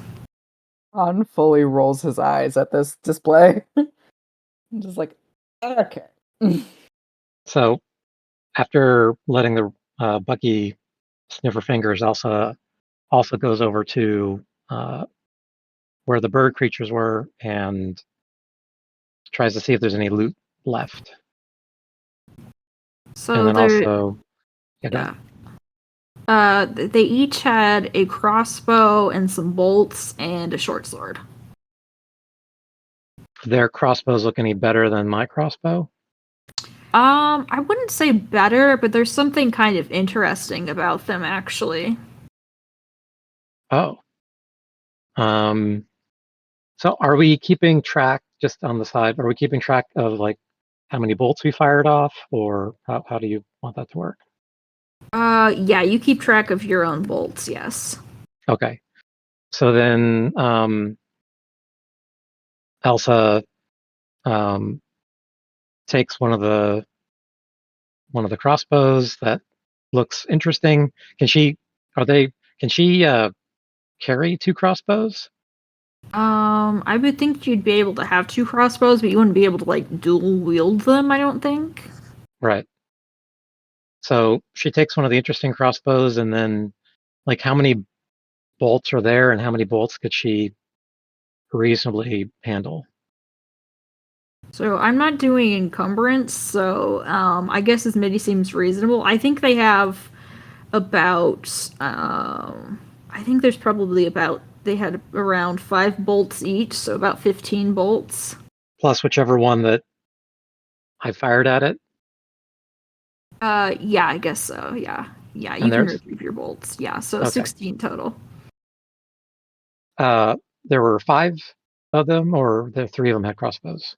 Han fully rolls his eyes at this display. I'm just like, okay. So after letting the Bucky sniff her fingers, Elsa also goes over to where the bird creatures were and tries to see if there's any loot left. So And then they're also, go ahead. they each had a crossbow and some bolts and a short sword. Their crossbows look any better than my crossbow? I wouldn't say better, but there's something kind of interesting about them actually. Oh. So are we keeping track, just on the side, are we keeping track of like how many bolts we fired off, or how do you want that to work? Yeah, you keep track of your own bolts, yes. Okay. So then Elsa takes one of the crossbows that looks interesting. Can she carry 2 crossbows? I would think you'd be able to have 2 crossbows, but you wouldn't be able to like dual wield them, I don't think. Right. So she takes one of the interesting crossbows, and then like how many bolts are there and how many bolts could she reasonably handle? So I'm not doing encumbrance, so I guess as many seems reasonable. I think they have about I think there's probably about they had around 5 bolts each, so about 15 bolts. Plus whichever one that I fired at it. Yeah, I guess so. Yeah, you And can there's retrieve your bolts. Yeah, so okay. 16 total. There were 5 of them, or the 3 of them had crossbows.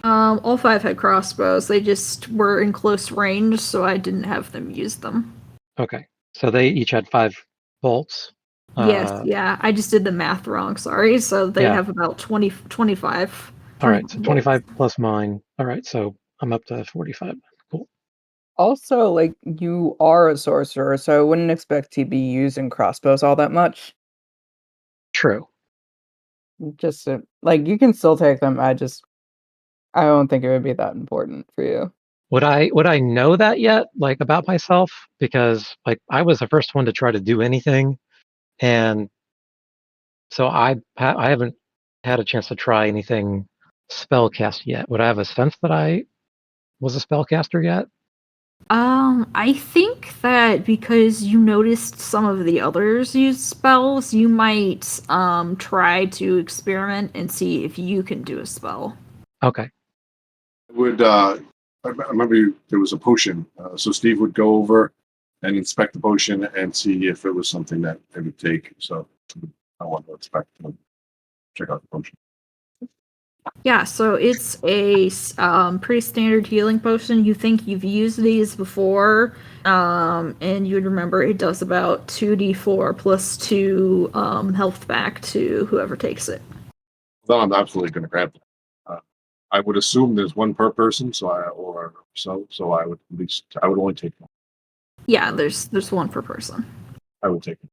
All 5 had crossbows. They just were in close range, so I didn't have them use them. Okay, so they each had 5 bolts. Yes, yeah. I just did the math wrong, sorry. So they Yeah. have about 25. All right, so bolts. 25 plus mine. All right, so I'm up to 45. Cool. Also, like, you are a sorcerer, so I wouldn't expect to be using crossbows all that much. True. Just like, you can still take them. I don't think it would be that important for you. Would I know that yet, like, about myself? Because like I was the first one to try to do anything, and so I haven't had a chance to try anything spellcast yet. Would I have a sense that I was a spellcaster yet? I think that because you noticed some of the others use spells, you might try to experiment and see if you can do a spell. Okay. I remember there was a potion, so Steve would go over and inspect the potion and see if it was something that they would take. So I want to inspect and check out the potion. Yeah, so it's a pretty standard healing potion. You think you've used these before, and you'd remember it does about 2d4 plus 2 health back to whoever takes it. Then I'm absolutely going to grab it. I would assume there's one per person, so I would only take one. Yeah, there's one per person. I would take it.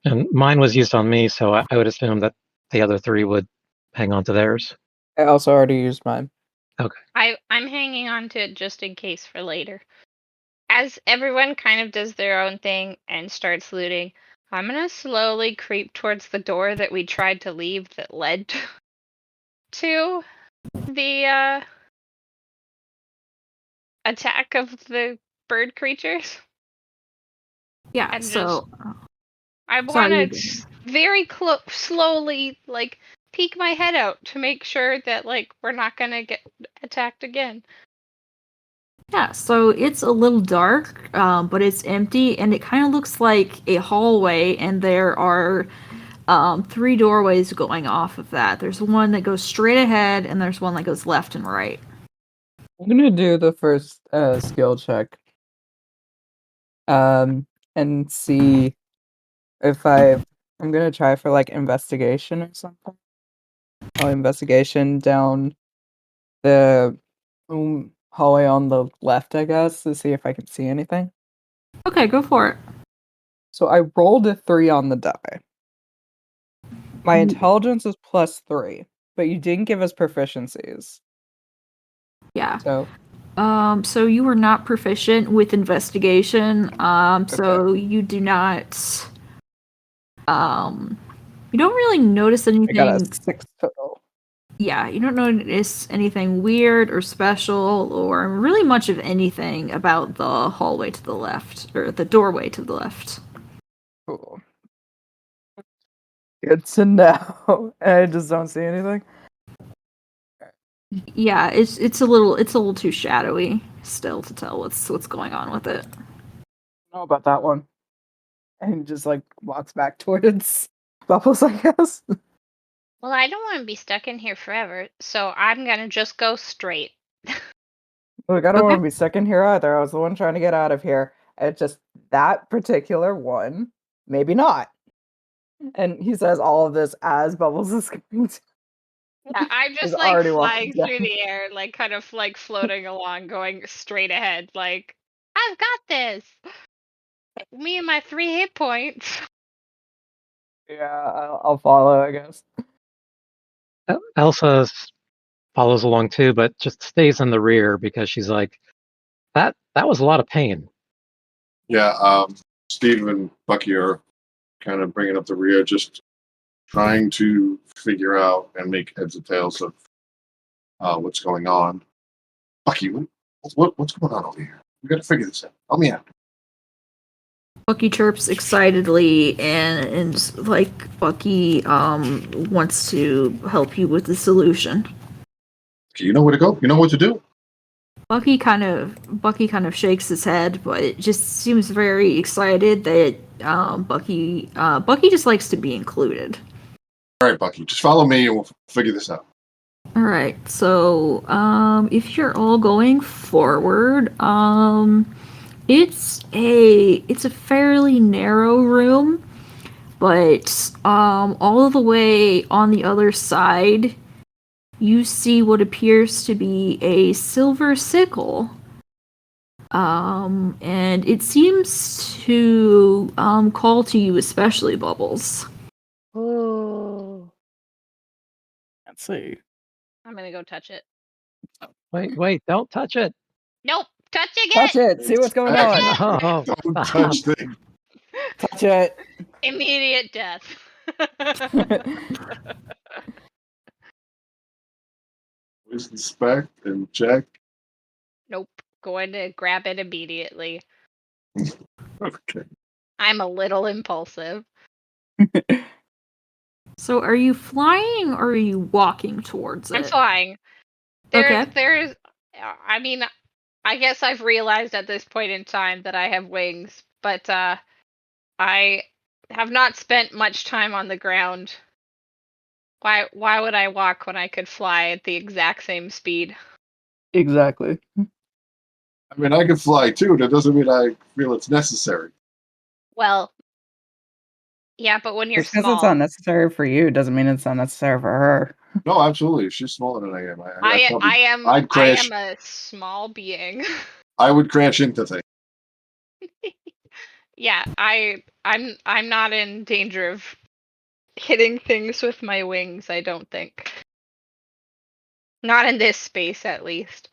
And mine was used on me, so I would assume that the other 3 would hang on to theirs. I also already used mine. Okay. I'm hanging on to it just in case for later. As everyone kind of does their own thing and starts looting, I'm gonna slowly creep towards the door that we tried to leave that led to the attack of the bird creatures. Yeah, And so I sorry, want to very slowly, like, peek my head out to make sure that, like, we're not gonna get attacked again. yeah, so it's a little dark, but it's empty, and it kind of looks like a hallway, and there are 3 doorways going off of that. There's one that goes straight ahead, and there's one that goes left and right. I'm gonna do the first skill check. And see if I'm gonna try for like investigation or something. Oh, investigation down the hallway on the left, I guess, to see if I can see anything. Okay, go for it. So I rolled a 3 on the die. My intelligence is +3, but you didn't give us proficiencies. Yeah. So So you were not proficient with investigation. So you do not. You don't really notice I anything. got a 6 total. Yeah, you don't notice anything weird or special or really much of anything about the hallway to the left or the doorway to the left. Cool. Good to know. I just don't see anything. Yeah, it's a little too shadowy still to tell what's going on with it. I don't know about that one. And he just like walks back towards Bubbles, I guess. Well, I don't want to be stuck in here forever, so I'm gonna just go straight. Look, I don't want Okay. to be stuck in here either. I was the one trying to get out of here. It's just that particular one, maybe not. And he says all of this as Bubbles is coming to. Yeah, I'm He's just like already flying walking down. through the air, like kind of like floating along, going straight ahead. Like, I've got this. Me and my 3 hit points. Yeah, I'll follow, I guess. Elsa follows along too, but just stays in the rear because she's like, that was a lot of pain. Yeah, Steve and Bucky are kind of bringing up the rear, just trying to figure out and make heads or tails of what's going on. Bucky, what's going on over here? We got to figure this out. Help me out. Bucky chirps excitedly, and like Bucky wants to help you with the solution. Okay, you know where to go. You know what to do. Bucky kind of shakes his head, but it just seems very excited that Bucky just likes to be included. All right, Bucky, just follow me and we'll figure this out. All right, so if you're all going forward, it's a fairly narrow room, but all the way on the other side, you see what appears to be a silver sickle. And it seems to call to you, especially Bubbles. Oh, Let's see. I'm gonna go touch it. Wait, don't touch it. Nope, touching Touch it. See what's going on. Oh, Don't stop. touch things. Touch it. Immediate death. Just inspect and check. Nope, going to grab it immediately. Okay. I'm a little impulsive. So are you flying or are you walking towards it? I'm flying. Okay. There's. I mean, I guess I've realized at this point in time that I have wings, but I have not spent much time on the ground. Why would I walk when I could fly at the exact same speed? Exactly. I mean, I can fly too. That doesn't mean I feel it's necessary. Well, yeah, but when you're Just because small, it's unnecessary for you doesn't mean it's unnecessary for her. No, absolutely. She's smaller than I am. I crash. am a small being. I would crash into things. Yeah, I'm not in danger of hitting things with my wings, I don't think. Not in this space, at least.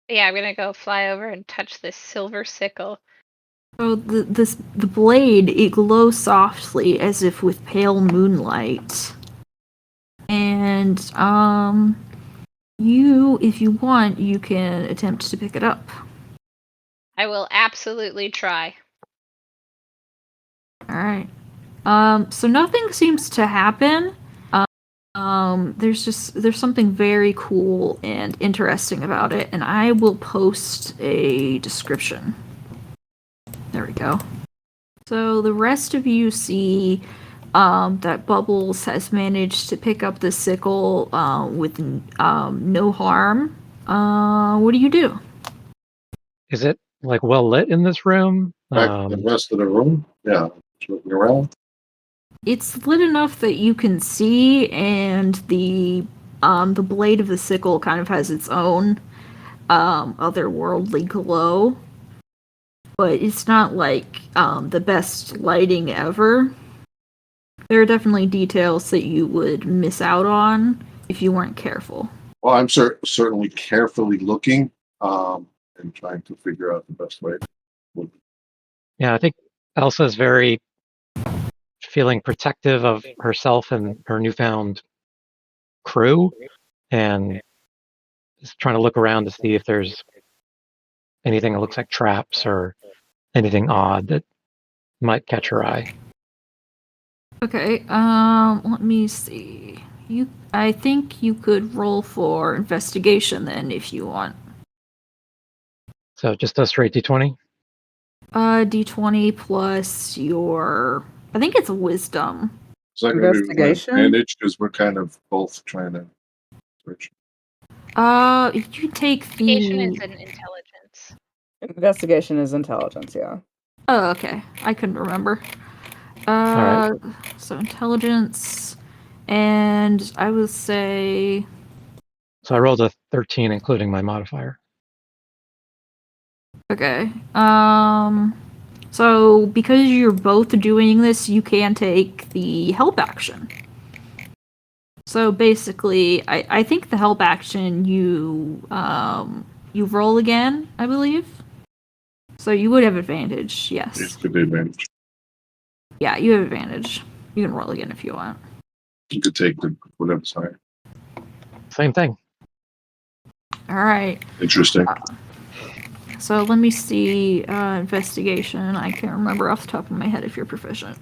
Yeah, I'm gonna go fly over and touch this silver sickle. So the blade, it glows softly as if with pale moonlight. And you, if you want, you can attempt to pick it up. I will absolutely try. All right. So nothing seems to happen. There's something very cool and interesting about it, and I will post a description. There we go. So the rest of you see that Bubbles has managed to pick up the sickle with no harm. What do you do? Is it like well lit in this room? Back to the rest of the room. Yeah. Just looking around. It's lit enough that you can see, and the blade of the sickle kind of has its own otherworldly glow. But it's not like the best lighting ever. There are definitely details that you would miss out on if you weren't careful. Well, I'm certainly carefully looking and trying to figure out the best way. Yeah, I think Elsa's very feeling protective of herself and her newfound crew, and is trying to look around to see if there's anything that looks like traps or anything odd that might catch her eye. Okay, let me see. I think you could roll for investigation then, if you want. So just a straight d20? D20 plus your... I think it's wisdom. Is that going to be Investigation? an advantage because we're kind of both trying to search? If you take Education is the... an intelligence. Investigation is intelligence, yeah. Oh, okay. I couldn't remember. Alright. So intelligence, and I would say... So I rolled a 13, including my modifier. Okay. So because you're both doing this, you can take the help action. So basically, I think the help action you roll again, I believe. So you would have advantage, yes. It's to the advantage. Yeah, you have advantage. You can roll again if you want. You could take the whatever's higher. Same thing. All right. Interesting. So let me see. Investigation. I can't remember off the top of my head if you're proficient.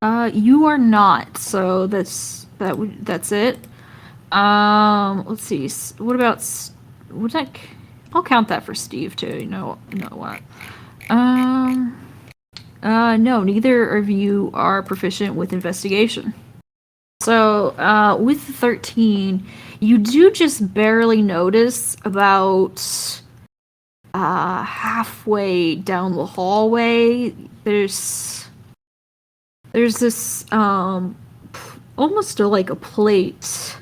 You are not. So that's it. Let's see. What about I'll count that for Steve too. You know what? No, neither of you are proficient with investigation. So, with 13, you do just barely notice about halfway down the hallway. There's this almost like a plate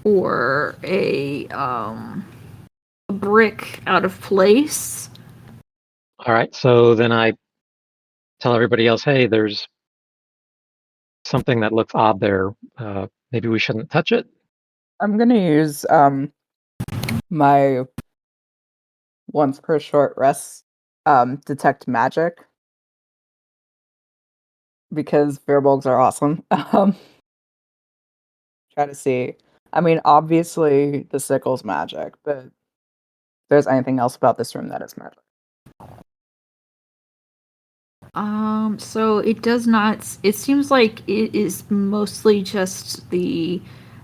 or a brick out of place. All right. So then I tell everybody else, hey, there's something that looks odd there. Maybe we shouldn't touch it. I'm gonna use my once per short rest detect magic because firbolgs are awesome. Try to see. I mean, obviously the sickle's magic, but if there's anything else about this room that is magic. So it does not. It seems like it is mostly just the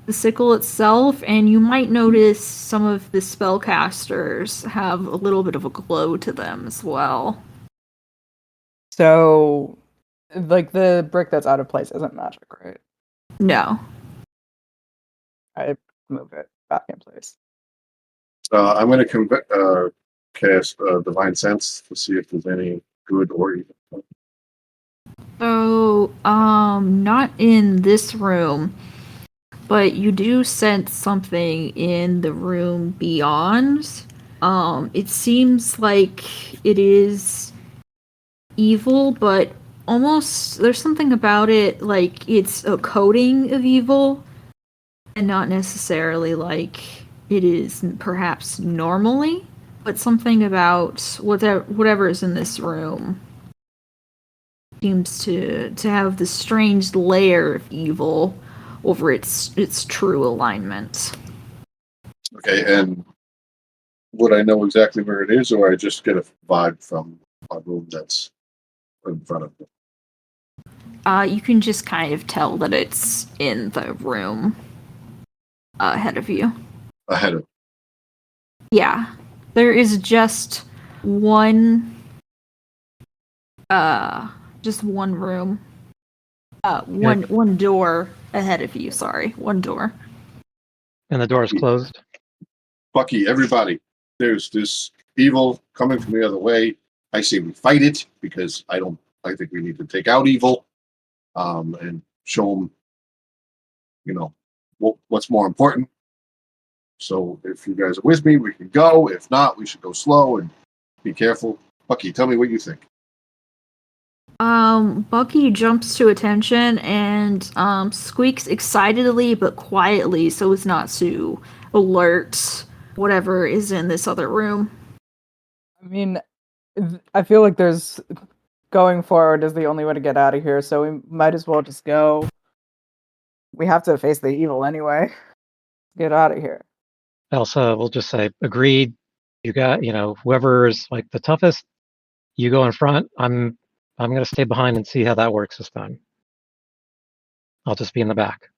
sickle itself, and you might notice some of the spellcasters have a little bit of a glow to them as well. So, like the brick that's out of place isn't magic, right? No. I move it back in place. I'm going to cast Divine Sense to see if there's any good or evil. So, not in this room, but you do sense something in the room beyond. It seems like it is evil, but almost there's something about it like it's a coating of evil and not necessarily like it is perhaps normally, but something about whatever is in this room seems to have this strange layer of evil over its true alignment. Okay, and would I know exactly where it is, or I just get a vibe from a room that's in front of me? You can just kind of tell that it's in the room ahead of you. Ahead of. Yeah. There is just one room. One door ahead of you, sorry. One door. And the door is closed. Bucky, everybody, there's this evil coming from the other way. I say we fight it because I think we need to take out evil, and show them, what's more important. So if you guys are with me, we can go. If not, we should go slow and be careful. Bucky, tell me what you think. Bucky jumps to attention and squeaks excitedly but quietly so as not to alert whatever is in this other room. I mean, I feel like there's going forward is the only way to get out of here, so we might as well just go. We have to face the evil anyway. Get out of here. Elsa will just say, agreed. You got, whoever's like the toughest, you go in front. I'm going to stay behind and see how that works this time. I'll just be in the back.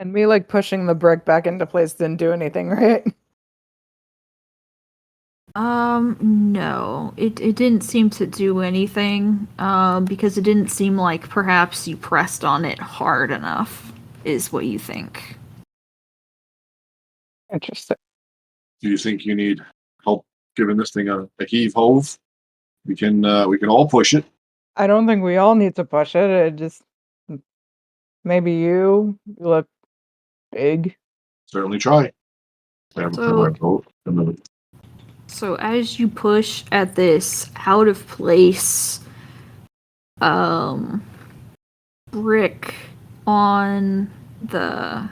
And me like pushing the brick back into place didn't do anything, right? No. It didn't seem to do anything, because it didn't seem like perhaps you pressed on it hard enough, is what you think. Interesting. Do you think you need help giving this thing a heave hove? We can all push it. I don't think we all need to push it. It just maybe you look big. Certainly try. So as you push at this out of place brick on the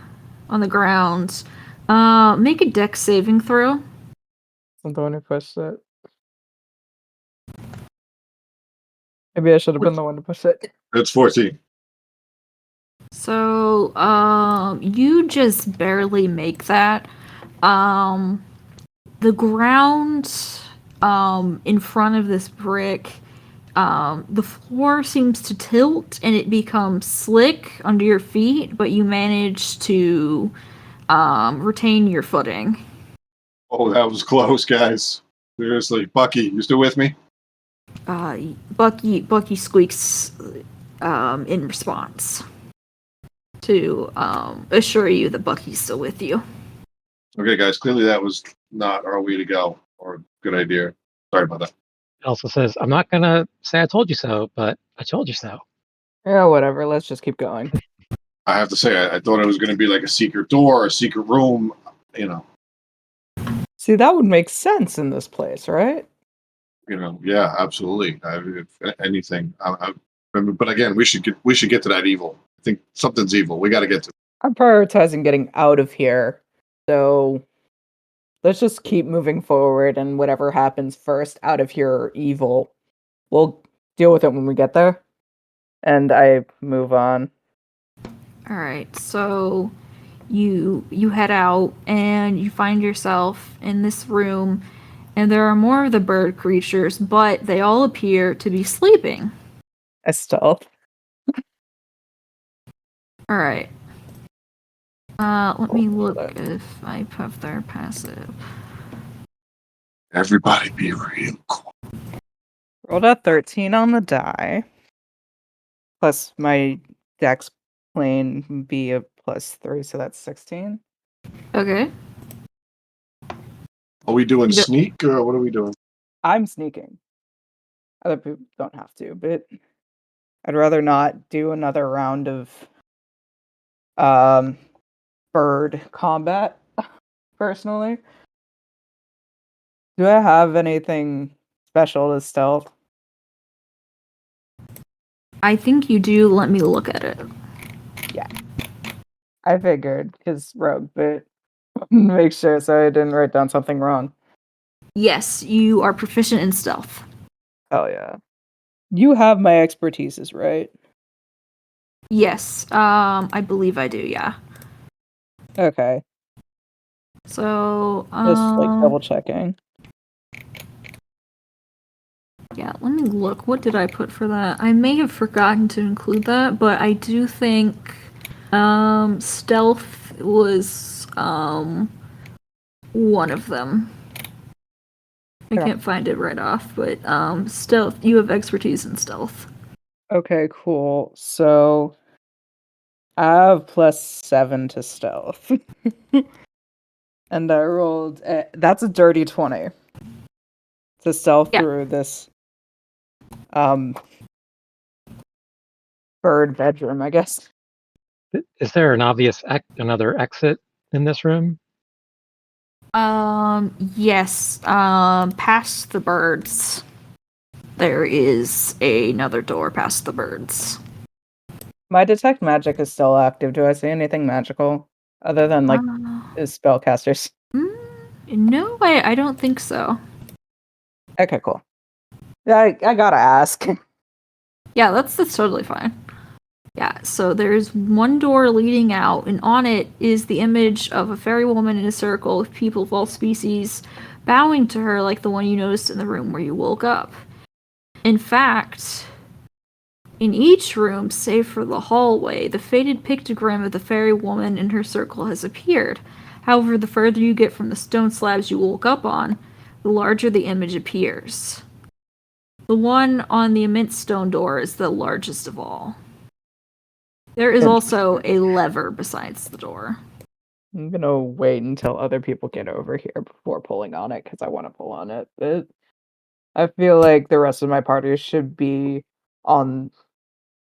ground, make a dex saving throw. I'm the one who pushed it. Maybe I should have been the one to push it. It's 14. So, you just barely make that. The ground, in front of this brick, the floor seems to tilt and it becomes slick under your feet, but you manage to, retain your footing. Oh, that was close, guys. Seriously. Bucky, you still with me? Bucky squeaks, in response to, assure you that Bucky's still with you. Okay, guys. Clearly that was not our way to go or a good idea. Sorry about that. Elsa says, I'm not going to say I told you so, but I told you so. Yeah, whatever. Let's just keep going. I have to say, I thought it was going to be like a secret door, a secret room, you know. See, that would make sense in this place, right? Yeah, absolutely. If anything, but again, we should get to that evil. I think something's evil. We got to get to. I'm prioritizing getting out of here. So let's just keep moving forward, and whatever happens first out of here or evil, we'll deal with it when we get there. And I move on. All right, so you head out and you find yourself in this room, and there are more of the bird creatures, but they all appear to be sleeping. I stealth. All right. Let me look if I have their passive. Everybody be real cool. Rolled a 13 on the die. Plus my dex plane be a +3, so that's 16. Okay. Are we doing Yeah. sneak or what are we doing? I'm sneaking. Other people don't have to, but I'd rather not do another round of bird combat personally. Do I have anything special to stealth? I think you do. Let me look at it. I figured, because rogue, but make sure so I didn't write down something wrong. Yes, you are proficient in stealth. Hell yeah. You have my expertises, right? Yes, I believe I do, yeah. Okay. So, Just double checking. yeah, let me look. What did I put for that? I may have forgotten to include that, but I do think stealth was one of them. I Yeah. can't find it right off, but stealth, you have expertise in stealth. Okay, cool. So I have +7 to stealth. And I rolled that's a dirty 20 to stealth through this bird bedroom, I guess. Is there an obvious another exit in this room? Yes, past the birds. There is another door past the birds. My detect magic is still active. Do I see anything magical other than spellcasters? No, I don't think so. Okay, cool. Yeah, I gotta ask. Yeah, that's totally fine. Yeah, so there's one door leading out, and on it is the image of a fairy woman in a circle with people of all species bowing to her like the one you noticed in the room where you woke up. In fact, in each room, save for the hallway, the faded pictogram of the fairy woman in her circle has appeared. However, the further you get from the stone slabs you woke up on, the larger the image appears. The one on the immense stone door is the largest of all. There is also a lever besides the door. I'm gonna wait until other people get over here before pulling on it, because I want to pull on it. But I feel like the rest of my party should be on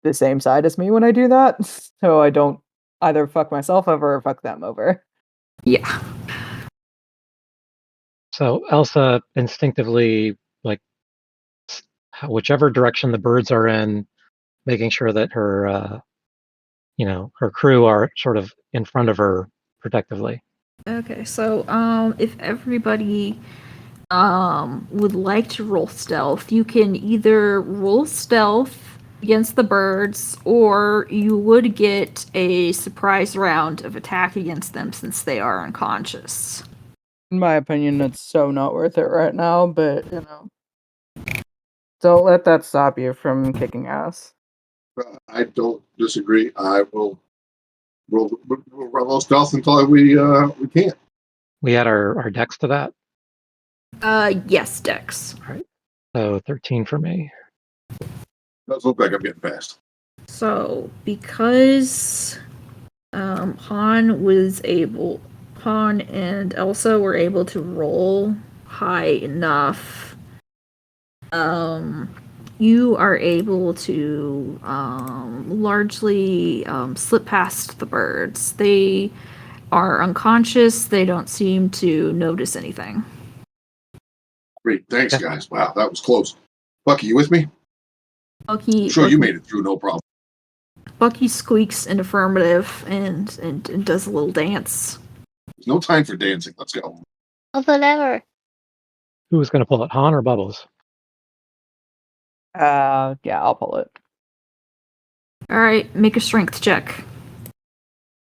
the same side as me when I do that, so I don't either fuck myself over or fuck them over. Yeah. So Elsa instinctively, whichever direction the birds are in, making sure that her, her crew are sort of in front of her protectively. Okay, so if everybody would like to roll stealth, you can either roll stealth against the birds, or you would get a surprise round of attack against them since they are unconscious. In my opinion, it's so not worth it right now, but don't let that stop you from kicking ass. I don't disagree. I will roll stealth until we can't. We add our dex to that. Yes, Dex. All right. So 13 for me. Does look like I'm getting fast. So, because Han and Elsa were able to roll high enough, you are able to largely slip past the birds. They are unconscious. They don't seem to notice anything. Great, thanks, guys. Wow, that was close. Bucky, you with me? I'm sure you made it through, no problem. Bucky squeaks in affirmative and does a little dance. There's no time for dancing. Let's go. Whatever. Who was going to pull it, Han or Bubbles? Yeah, I'll pull it. All right, make a strength check.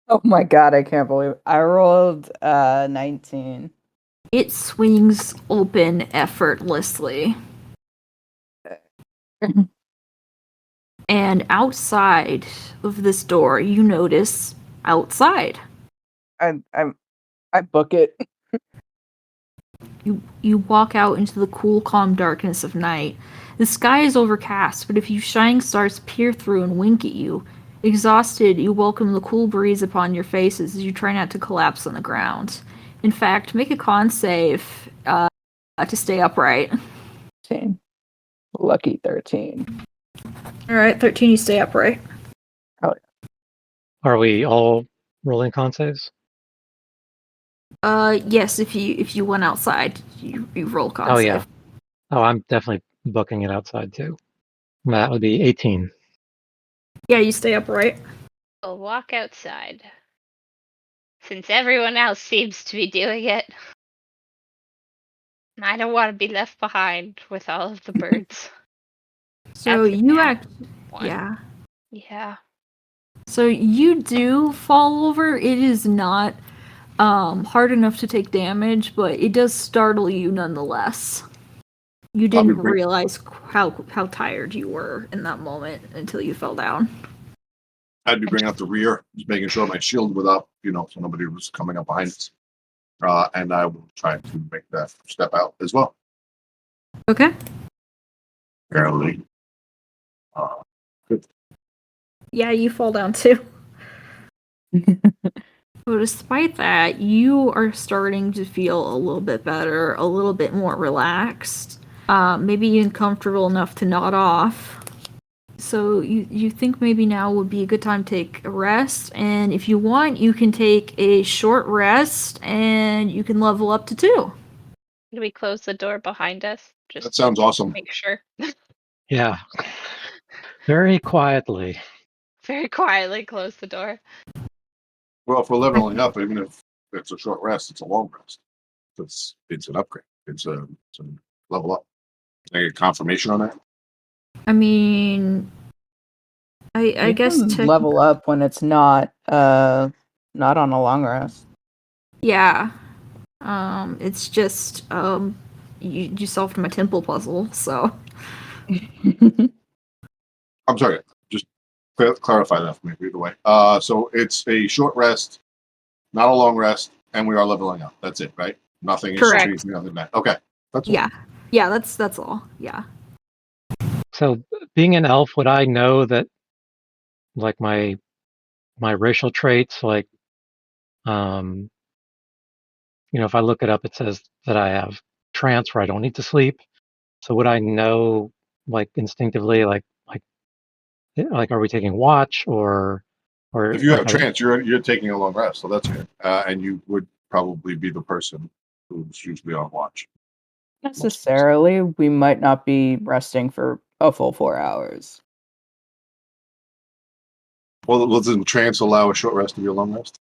Oh my god, I can't believe it. I rolled 19. It swings open effortlessly. And outside of this door, you notice outside. I book it. You walk out into the cool, calm darkness of night. The sky is overcast, but a few shining stars peer through and wink at you. Exhausted, you welcome the cool breeze upon your faces as you try not to collapse on the ground. In fact, make a con save to stay upright. 13. Lucky 13. Alright, 13, you stay upright. Are we all rolling con saves? Yes, if you went outside, you roll con Oh, save. yeah. Oh, I'm definitely booking it outside, too. That would be 18. Yeah, you stay upright. I'll walk outside. Since everyone else seems to be doing it. I don't want to be left behind with all of the birds. So That's a you bad act... one. Yeah. Yeah. So you do fall over. It is not hard enough to take damage, but it does startle you nonetheless. You didn't realize how tired you were in that moment until you fell down. I'd be bringing up the rear, just making sure my shield was up, so nobody was coming up behind us. And I will try to make that step out as well. Okay. Apparently. Yeah, you fall down too. But despite that, you are starting to feel a little bit better, a little bit more relaxed, maybe even comfortable enough to nod off. So you think maybe now would be a good time to take a rest, and if you want, you can take a short rest, and you can level up to 2. Do we close the door behind us? Just That sounds awesome. make sure. Yeah. Very quietly. Very quietly close the door. Well, if we're leveling up, even if it's a short rest, it's a long rest. It's an upgrade. It's a level up. Can I get confirmation on that? I mean, I guess level up when it's not on a long rest. Yeah. It's just you solved my temple puzzle, so. I'm sorry. Just clarify that for me either way. So it's a short rest, not a long rest, and we are leveling up. That's it, right? Nothing is Correct. changing other than that. Okay. That's Yeah. Yeah, that's all. Yeah. So, being an elf, would I know that, like, my racial traits, like, if I look it up, it says that I have trance where I don't need to sleep. So would I know, like, instinctively, like, are we taking watch or if you have like, trance, you're taking a long rest, so that's good. And you would probably be the person who's usually on watch. Necessarily, we might not be resting for a full 4 hours. Well, doesn't trance allow a short rest to be a long rest?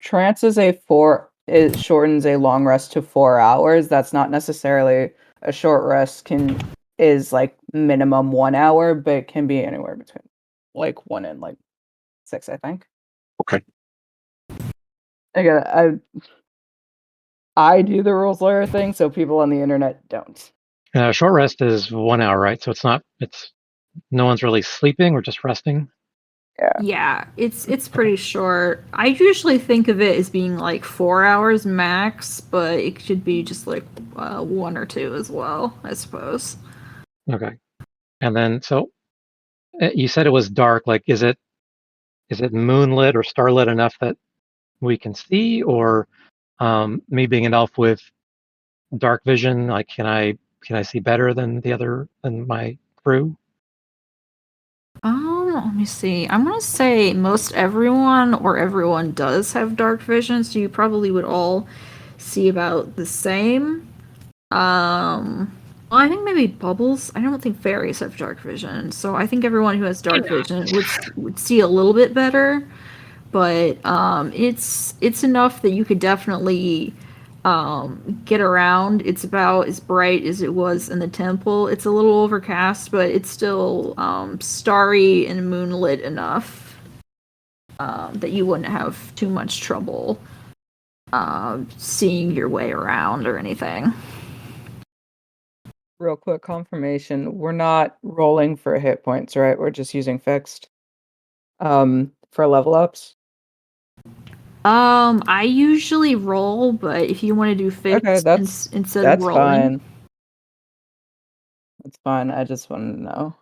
Trance is a 4 it shortens a long rest to 4 hours. That's not necessarily a short rest is like minimum 1 hour, but it can be anywhere between like 1 and like 6, I think. Okay. Again, I do the rules lawyer thing, so people on the internet don't. Short rest is 1 hour, right? So it's no one's really sleeping. We're just resting. Yeah, it's pretty short. I usually think of it as being like 4 hours max, but it should be just like 1 or 2 as well, I suppose. Okay. And then, so you said it was dark. Like, is it moonlit or starlit enough that we can see, or me being an elf with dark vision, like can I see better than my crew? Let me see. I'm gonna say most everyone does have dark vision, so you probably would all see about the same. Well, I think maybe Bubbles. I don't think fairies have dark vision, so I think everyone who has dark vision would see a little bit better. But it's enough that you could definitely get around. It's about as bright as it was in the temple. It's a little overcast, but it's still starry and moonlit enough that you wouldn't have too much trouble seeing your way around or anything. Real quick confirmation: we're not rolling for hit points, right? We're just using fixed for level ups. I usually roll, but if you want to do fixed instead of rolling, fine. That's fine. I just wanted to know.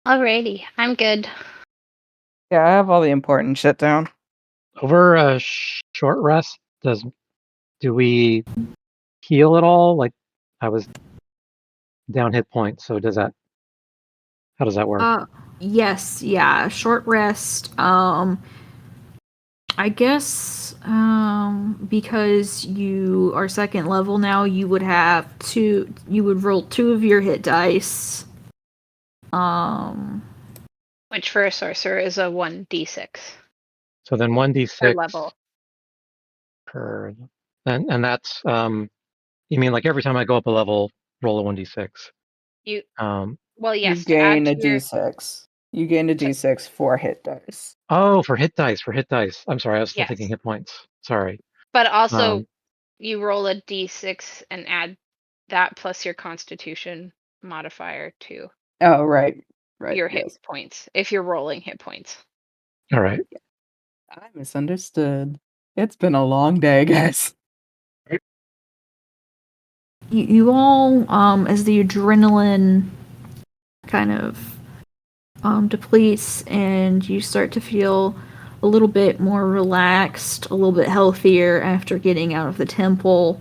Alrighty, I'm good. Yeah, I have all the important shit down. Over a short rest, do we heal at all? Like, I was down hit points, so how does that work? Yes, yeah, short rest. I guess because you are second level now, you would roll 2 of your hit dice. Which for a sorcerer is a 1d6 So then 1d6 per level. per, and that's you mean like every time I go up a level, roll a 1d6? You Um, well, You yes, to add gain a to your d6. You gain a d6 for hit dice. oh, for hit dice, I'm sorry, I was still thinking yes, hit points. Sorry. but also Um, you roll a d6 and add that plus your Constitution modifier to Oh, right. your hit Yes. points if you're rolling hit points. all right. I misunderstood. It's been a long day, guys. You all, as the adrenaline kind of depletes and you start to feel a little bit more relaxed, a little bit healthier after getting out of the temple,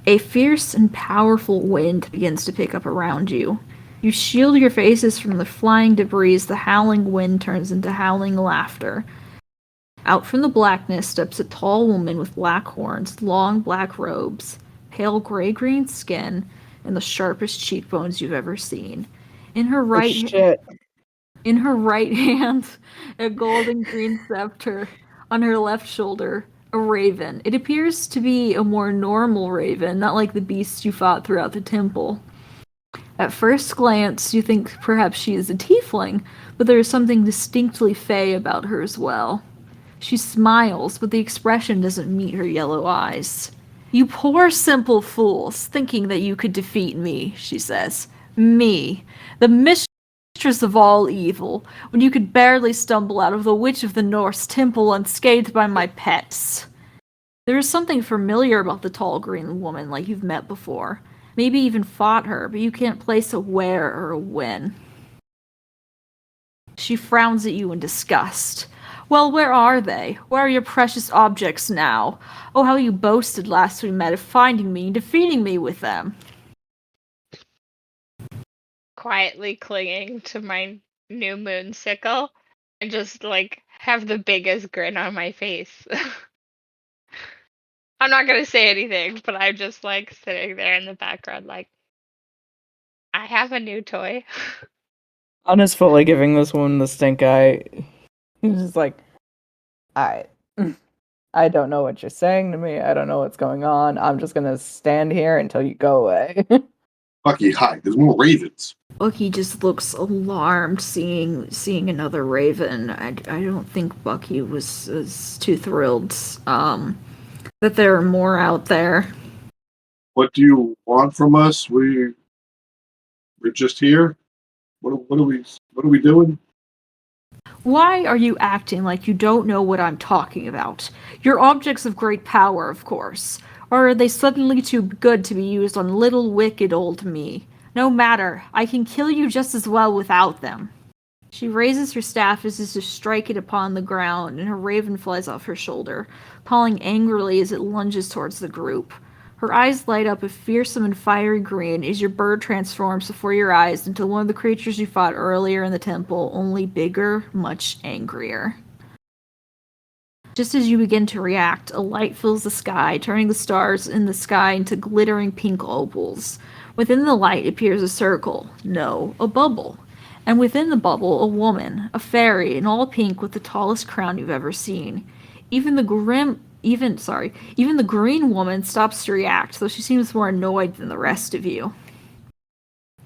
a fierce and powerful wind begins to pick up around you. You shield your faces from the flying debris. The howling wind turns into howling laughter. Out from the blackness steps a tall woman with black horns, long black robes, pale gray-green skin, and the sharpest cheekbones you've ever seen. In her right hand, a golden green scepter. On her left shoulder, a raven. It appears to be a more normal raven, not like the beasts you fought throughout the temple. At first glance, you think perhaps she is a tiefling, but there is something distinctly fey about her as well. She smiles, but the expression doesn't meet her yellow eyes. "You poor simple fools, thinking that you could defeat me," she says. "Me, the mistress of all evil, when you could barely stumble out of the Witch of the North's temple unscathed by my pets." There is something familiar about the tall green woman, like you've met before. Maybe even fought her, but you can't place a where or a when. She frowns at you in disgust. "Well, where are they? Where are your precious objects now? Oh, how you boasted last we met of finding me and defeating me with them." Quietly clinging to my new moon sickle and just like have the biggest grin on my face. I'm not gonna say anything, but I'm just like sitting there in the background like, I have a new toy. Anna's fully giving this woman the stink eye. He's just like, alright. I don't know what you're saying to me. I don't know what's going on. I'm just gonna stand here until you go away. Bucky, hi. There's more ravens. Bucky just looks alarmed seeing another raven. I don't think Bucky was too thrilled that there are more out there. What do you want from us? We're just here. What are we doing? Why are you acting like you don't know what I'm talking about? You're objects of great power, of course. Or are they suddenly too good to be used on little wicked old me? No matter, I can kill you just as well without them. She raises her staff as if to strike it upon the ground, and her raven flies off her shoulder, calling angrily as it lunges towards the group. Her eyes light up a fearsome and fiery green as your bird transforms before your eyes into one of the creatures you fought earlier in the temple, only bigger, much angrier. Just as you begin to react, a light fills the sky, turning the stars in the sky into glittering pink opals. Within the light appears a circle, no, a bubble. And within the bubble, a woman, a fairy, in all pink with the tallest crown you've ever seen. Even the green woman stops to react, though she seems more annoyed than the rest of you.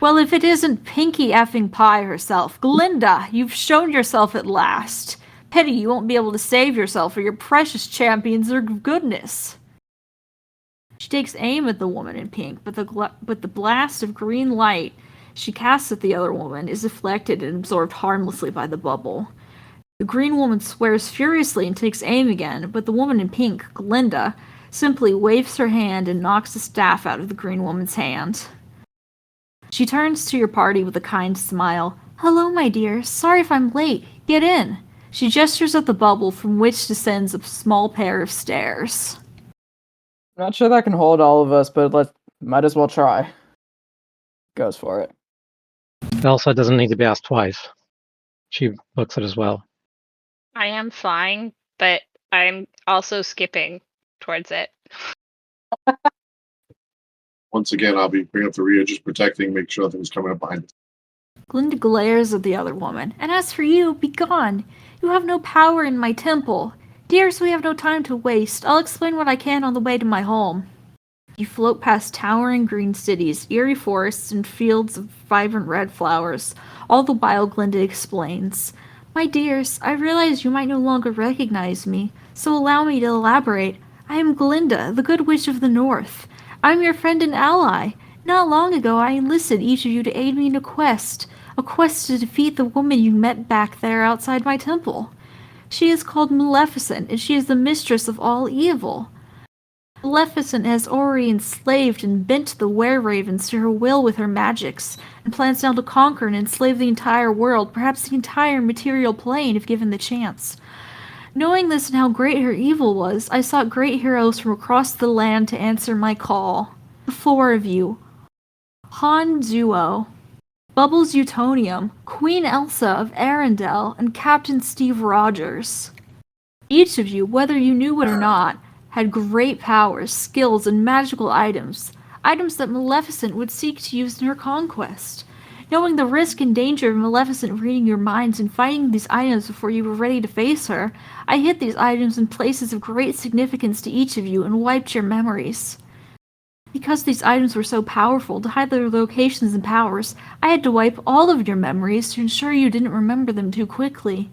Well, if it isn't Pinkie effing Pie herself, Glinda, you've shown yourself at last. Pity you won't be able to save yourself or your precious champions are goodness. She takes aim at the woman in pink, but the blast of green light she casts at the other woman is deflected and absorbed harmlessly by the bubble. The green woman swears furiously and takes aim again, but the woman in pink, Glinda, simply waves her hand and knocks the staff out of the green woman's hand. She turns to your party with a kind smile. Hello, my dear. Sorry if I'm late. Get in. She gestures at the bubble from which descends a small pair of stairs. Not sure that can hold all of us, but might as well try. Goes for it. Elsa doesn't need to be asked twice. She books it as well. I am flying, but I'm also skipping towards it. Once again, I'll be bringing up the rear, just protecting, make sure nothing's coming up behind us. Glinda glares at the other woman. And as for you, be gone. You have no power in my temple. Dears, we have no time to waste. I'll explain what I can on the way to my home. You float past towering green cities, eerie forests, and fields of vibrant red flowers, all the while Glinda explains. My dears, I realize you might no longer recognize me, so allow me to elaborate. I am Glinda, the Good Witch of the North. I'm your friend and ally. Not long ago I enlisted each of you to aid me in a quest to defeat the woman you met back there outside my temple. She is called Maleficent, and she is the mistress of all evil. Maleficent has already enslaved and bent the were-ravens to her will with her magics, and plans now to conquer and enslave the entire world, perhaps the entire material plane if given the chance. Knowing this and how great her evil was, I sought great heroes from across the land to answer my call. The four of you. Han Duo, Bubbles Utonium, Queen Elsa of Arendelle, and Captain Steve Rogers. Each of you, whether you knew it or not, had great powers, skills, and magical items that Maleficent would seek to use in her conquest. Knowing the risk and danger of Maleficent reading your minds and finding these items before you were ready to face her, I hid these items in places of great significance to each of you and wiped your memories. Because these items were so powerful, to hide their locations and powers, I had to wipe all of your memories to ensure you didn't remember them too quickly.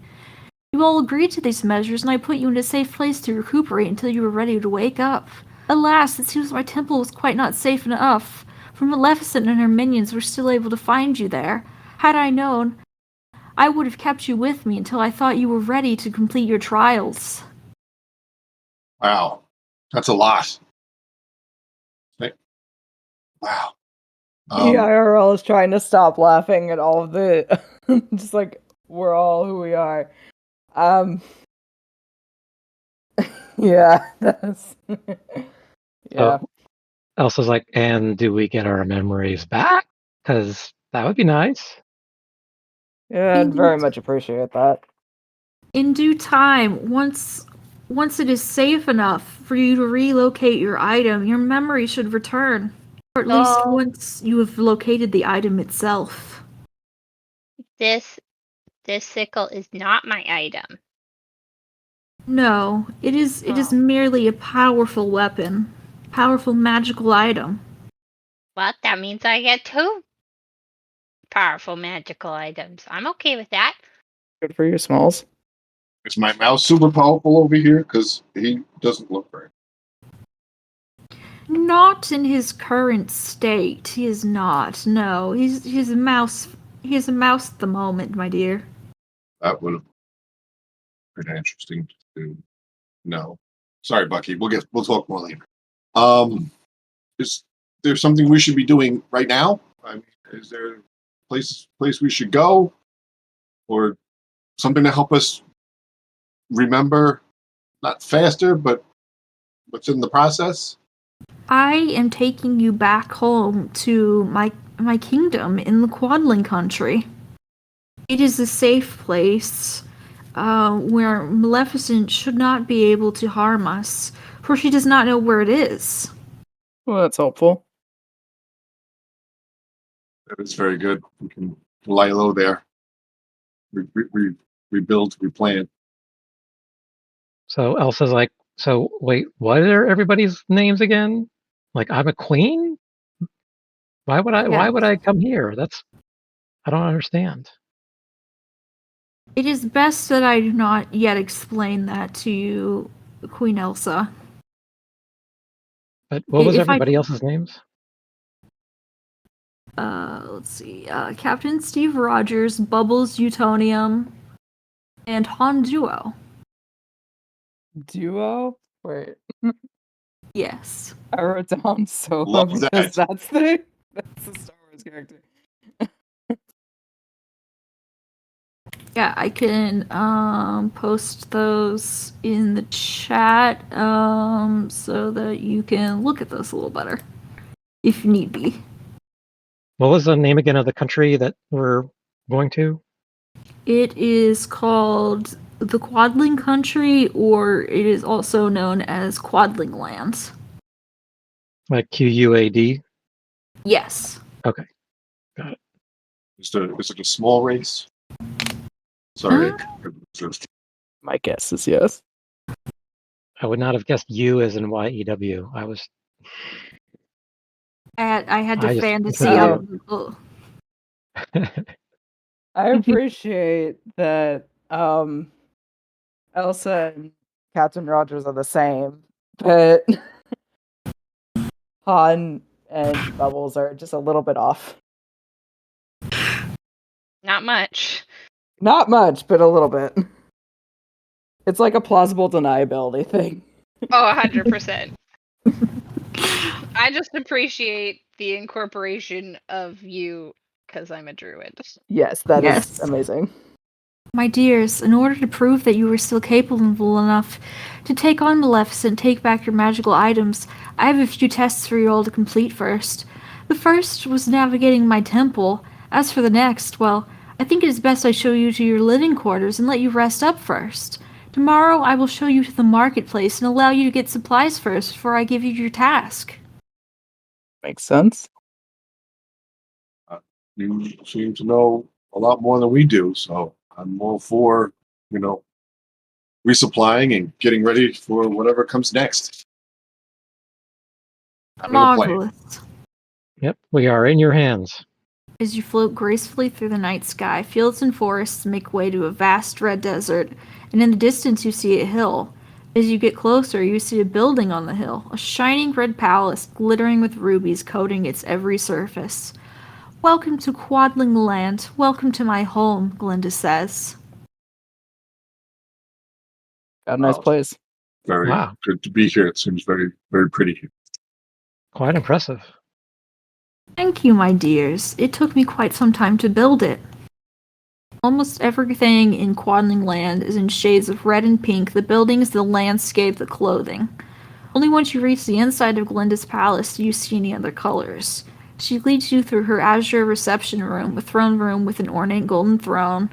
You all agreed to these measures, and I put you in a safe place to recuperate until you were ready to wake up. Alas, it seems my temple was quite not safe enough, for Maleficent and her minions were still able to find you there. Had I known, I would have kept you with me until I thought you were ready to complete your trials. Wow, that's a lot. Wow. The IRL is trying to stop laughing at all of the... just like, we're all who we are. Yeah, that's... yeah. So Elsa's like, and do we get our memories back? Because that would be nice. Yeah, I'd very much appreciate that. In due time, once it is safe enough for you to relocate your item, your memory should return. Or at least once you have located the item itself. This sickle is not my item. No, it is merely a powerful weapon. Powerful magical item. Well, that means I get 2 powerful magical items. I'm okay with that. Good for you, Smalls. Is my mouse super powerful over here? Because he doesn't look very. Not in his current state. He is not. No, he's a mouse. He is a mouse at the moment, my dear. That would have been interesting to know. Sorry, Bucky. We'll talk more later. Is there something we should be doing right now? I mean, is there a place we should go, or something to help us remember, not faster, but what's in the process? I am taking you back home to my kingdom in the Quadling country. It is a safe place where Maleficent should not be able to harm us, for she does not know where it is. Well, that's helpful. That is very good. We can lie low there. We rebuild, we plan. So Elsa's like, so wait, what are everybody's names again? Like, I'm a queen? Why would I? Why would I come here? I don't understand. It is best that I do not yet explain that to you, Queen Elsa. But what was If everybody else's names? Let's see. Captain Steve Rogers, Bubbles Utonium, and Han Duo. Duo? Wait. Yes. I wrote down Solo Love because that. that's the Star Wars character. Yeah, I can post those in the chat so that you can look at those a little better, if need be. What was the name again of the country that we're going to? It is called the Quadling Country, or it is also known as Quadling Lands. Like QUAD? Yes. Okay, got it. Is it a small race? Sorry. My guess is yes. I would not have guessed U as in YEW. I was. I had to I just fantasy considered up. I appreciate that Elsa and Captain Rogers are the same, but Han and Bubbles are just a little bit off. Not much. Not much, but a little bit. It's like a plausible deniability thing. Oh, 100%. I just appreciate the incorporation of you because I'm a druid. Yes, that is Yes. amazing. My dears, in order to prove that you are still capable enough to take on Maleficent and take back your magical items, I have a few tests for you all to complete first. The first was navigating my temple. As for the next, well, I think it is best I show you to your living quarters and let you rest up first. Tomorrow I will show you to the marketplace and allow you to get supplies first before I give you your task. Makes sense. You seem to know a lot more than we do, so I'm all for, resupplying and getting ready for whatever comes next. Having a plan. Marvelous. Yep, we are in your hands. As you float gracefully through the night sky, fields and forests make way to a vast red desert, and in the distance you see a hill. As you get closer, you see a building on the hill, a shining red palace glittering with rubies coating its every surface. Welcome to Quadling Land. Welcome to my home, Glinda says. Got a nice Wow. place. Very Wow. good to be here. It seems very, very pretty here. Quite impressive. Thank you, my dears. It took me quite some time to build it. Almost everything in Quadling Land is in shades of red and pink, the buildings, the landscape, the clothing. Only once you reach the inside of Glinda's palace do you see any other colors. She leads you through her azure reception room, a throne room with an ornate golden throne,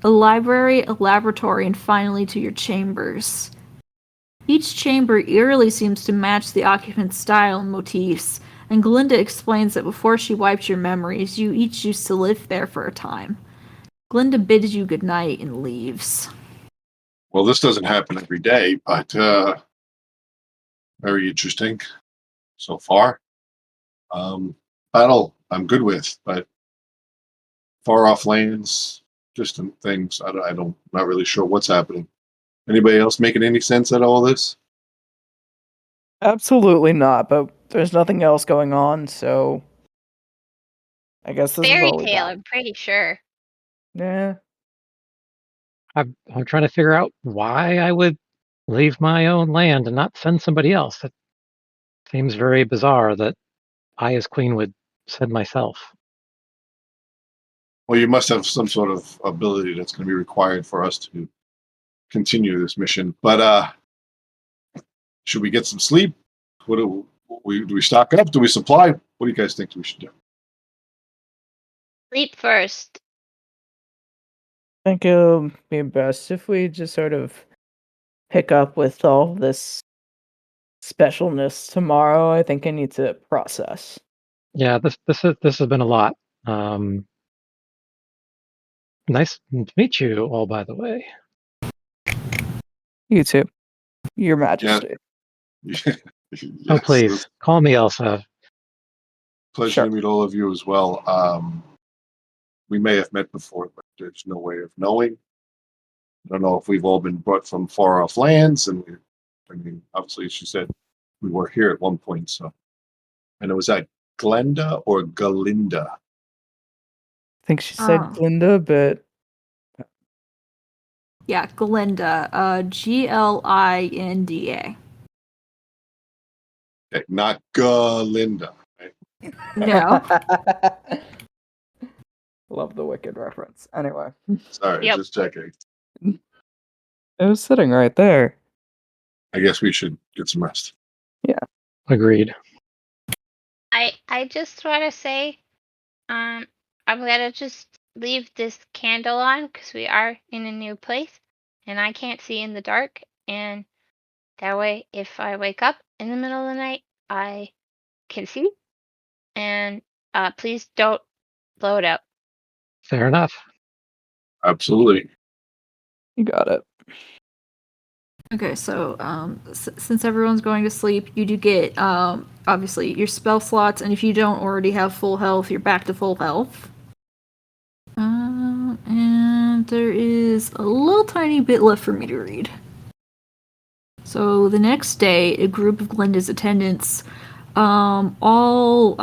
a library, a laboratory, and finally to your chambers. Each chamber eerily seems to match the occupant's style and motifs, and Glinda explains that before she wiped your memories, you each used to live there for a time. Glinda bids you goodnight and leaves. Well, this doesn't happen every day, but very interesting so far. Battle, I'm good with, but far off lands, distant things, not really sure what's happening. Anybody else making any sense out of all this? Absolutely not, but there's nothing else going on, so I guess this is Fairy all we tale, got. I'm pretty sure. Yeah. I'm trying to figure out why I would leave my own land and not send somebody else. That seems very bizarre that I, as queen, would send myself. Well, you must have some sort of ability that's going to be required for us to continue this mission. But should we get some sleep? What do we stock up? Do we supply? What do you guys think we should do? Sleep first. I think it'll be best if we just sort of pick up with all this specialness tomorrow. I think I need to process. Yeah, this has been a lot. Nice to meet you all, by the way. You too. Your Majesty. Yes, Oh, please it's call me Elsa. pleasure Sure. to meet all of you as well. We may have met before, but there's no way of knowing. I don't know if we've all been brought from far off lands, and obviously, as she said, we were here at one point. So, and it was at Glenda or Galinda. I think she said Oh. Glinda, but Yeah, Glinda. Glinda. Okay, not Galinda. Right? No. Love the Wicked reference. Anyway, Sorry, Yep. just checking. it was sitting right there. I guess we should get some rest. Agreed. I just want to say, I'm gonna just leave this candle on because we are in a new place, and I can't see in the dark. And that way, if I wake up in the middle of the night, I can see. And please don't blow it out. Fair enough. Absolutely. You got it. Okay, so since everyone's going to sleep, you do get obviously your spell slots, and if you don't already have full health, you're back to full health. And there is a little tiny bit left for me to read. So the next day, a group of Glinda's attendants, all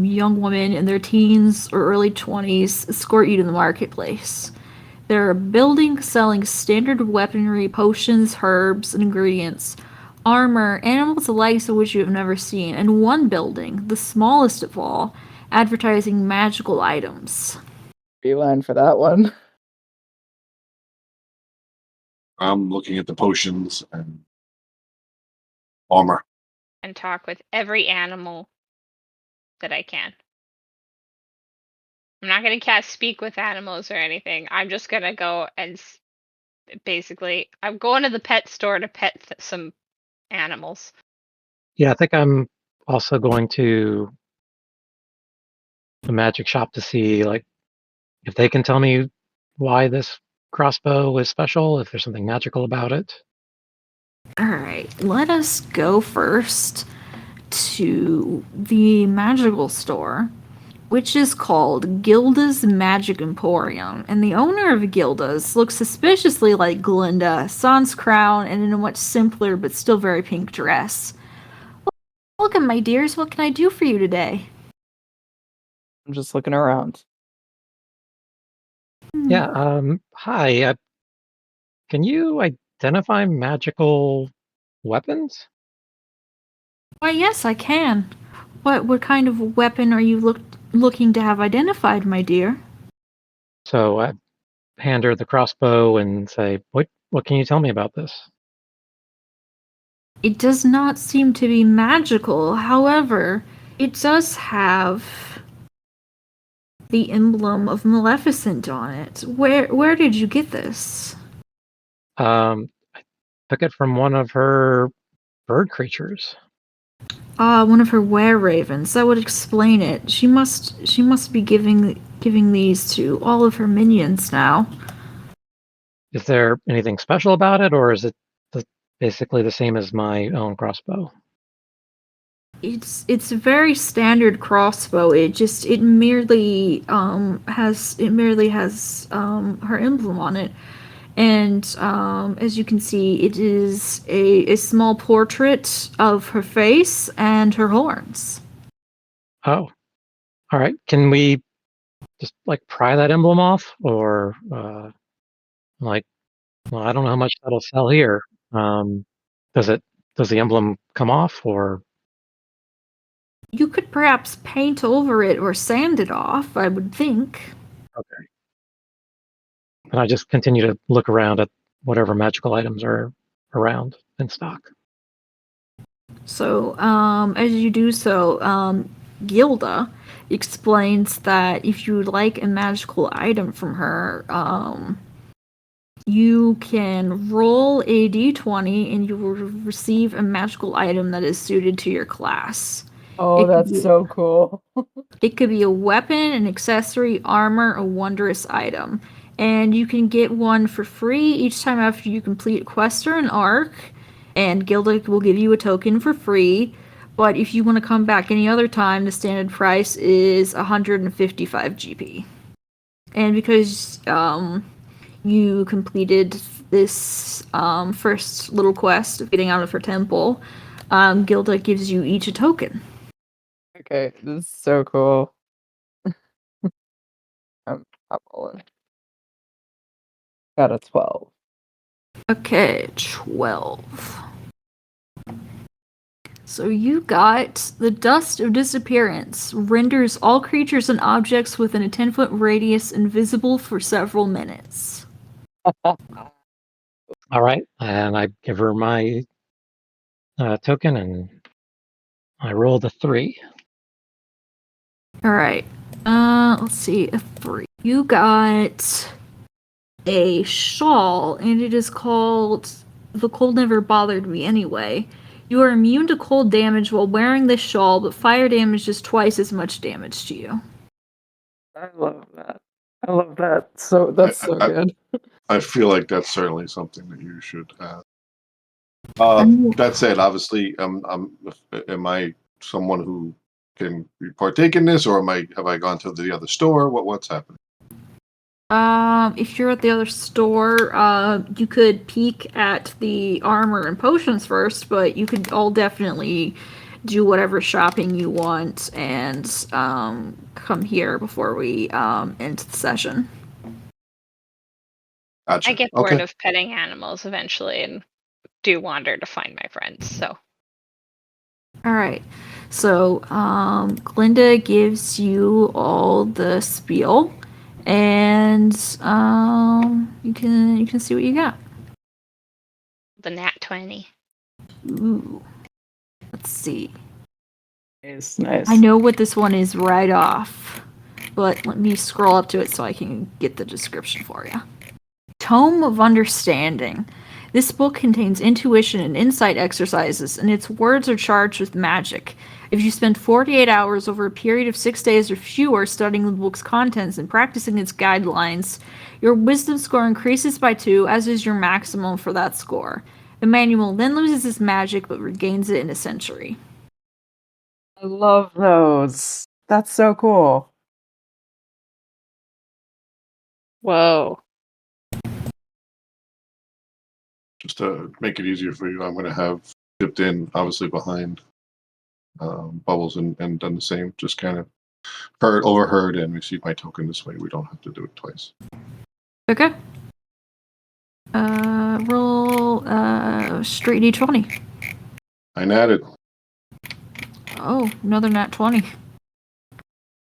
young women in their teens or early 20s, escort you to the marketplace. There are a building selling standard weaponry, potions, herbs, and ingredients, armor, animals the likes of which you have never seen, and one building, the smallest of all, advertising magical items. Beeline for that one. I'm looking at the potions and armor. And talk with every animal that I can. I'm not gonna cast speak with animals or anything. I'm just gonna go and basically, I'm going to the pet store to pet some animals. Yeah, I think I'm also going to the magic shop to see like if they can tell me why this crossbow is special, if there's something magical about it. Alright, let us go first to the magical store, which is called Gilda's Magic Emporium. And the owner of Gilda's looks suspiciously like Glinda, sans crown, and in a much simpler but still very pink dress. Welcome, my dears. What can I do for you today? I'm just looking around. Yeah, hi. Can you identify magical weapons? Why, yes, I can. What kind of weapon are you looking to have identified, my dear? So I hand her the crossbow and say, what can you tell me about this? It does not seem to be magical. However, it does have the emblem of Maleficent on it. Where did you get this? I took it from one of her bird creatures. One of her were-ravens. That would explain it. She must be giving these to all of her minions now. Is there anything special about it, or is it basically the same as my own crossbow? It's a very standard crossbow. It merely has her emblem on it, and as you can see, it is a small portrait of her face and her horns. Oh, all right. Can we just like pry that emblem off, or like, well, I don't know how much that'll sell here. Does the emblem come off, or? You could perhaps paint over it or sand it off, I would think. Okay. And I just continue to look around at whatever magical items are around in stock. So, as you do so, Gilda explains that if you would like a magical item from her, you can roll a d20 and you will receive a magical item that is suited to your class. Oh, that's so cool. It could be a weapon, an accessory, armor, a wondrous item. And you can get one for free each time after you complete a quest or an arc. And Gilda will give you a token for free. But if you want to come back any other time, the standard price is 155 GP. And because you completed this first little quest of getting out of her temple, Gilda gives you each a token. Okay, this is so cool. I'm rolling. Got a 12. Okay, 12. So you got the Dust of Disappearance. Renders all creatures and objects within a 10-foot radius invisible for several minutes. All right, and I give her my token, and I rolled a 3. All right. Let's see, a 3. You got a shawl, and it is called "The Cold Never Bothered Me Anyway." You are immune to cold damage while wearing this shawl, but fire damage is twice as much damage to you. I love that. I love that. So that's so good. I feel like that's certainly something that you should have. That said, obviously, am I someone who can partake in this, or have I gone to the other store? What's happening? If you're at the other store, you could peek at the armor and potions first, but you could all definitely do whatever shopping you want and come here before we end the session. Gotcha. I get bored of petting animals eventually and do wander to find my friends, so. All right. So, Glinda gives you all the spiel, and you can see what you got. The nat 20. Ooh. Let's see. Nice, nice. I know what this one is right off, but let me scroll up to it so I can get the description for you. Tome of Understanding. This book contains intuition and insight exercises, and its words are charged with magic. If you spend 48 hours over a period of 6 days or fewer studying the book's contents and practicing its guidelines, your wisdom score increases by 2, as is your maximum for that score. The manual then loses its magic but regains it in a century. I love those. That's so cool. Whoa. Just to make it easier for you, I'm going to have dipped in, obviously, behind Bubbles and done the same. Just kind of overheard, and received my token this way. We don't have to do it twice. Okay. Roll straight d20. I natted. Oh, another nat 20.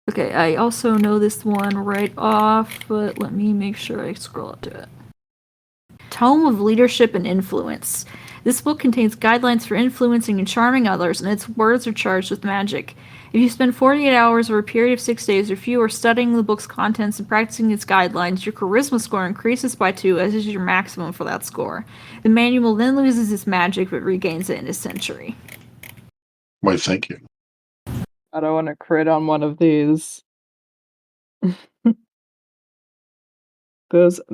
Okay, I also know this one right off, but let me make sure I scroll up to it. Tome of Leadership and Influence. This book contains guidelines for influencing and charming others, and its words are charged with magic. If you spend 48 hours over a period of 6 days or fewer studying the book's contents and practicing its guidelines, your charisma score increases by 2, as is your maximum for that score. The manual then loses its magic, but regains it in a century. Why, thank you. I don't want to crit on one of these.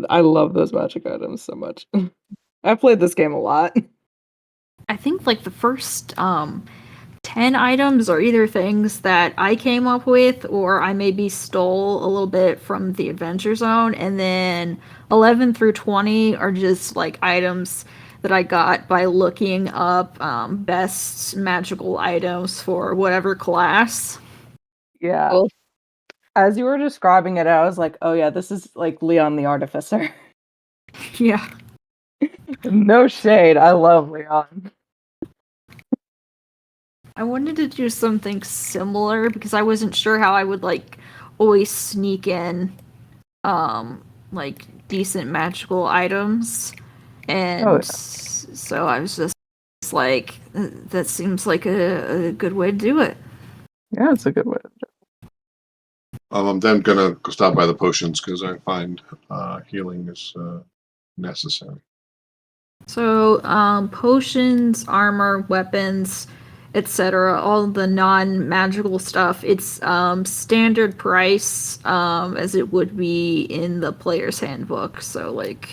I love those magic items so much. I played this game a lot. I think like the first 10 items are either things that I came up with or I maybe stole a little bit from the Adventure Zone, and then 11 through 20 are just like items that I got by looking up best magical items for whatever class. Yeah. Cool. As you were describing it, I was like, oh yeah, this is like Leon the Artificer. Yeah. No shade. I love Leon. I wanted to do something similar because I wasn't sure how I would like always sneak in like decent magical items. And Oh, yeah. so I was just like, that seems like a good way to do it. Yeah, it's a good way. I'm then gonna go stop by the potions because I find healing is necessary. So, potions, armor, weapons, etc., all the non-magical stuff, it's standard price as it would be in the player's handbook. So, like,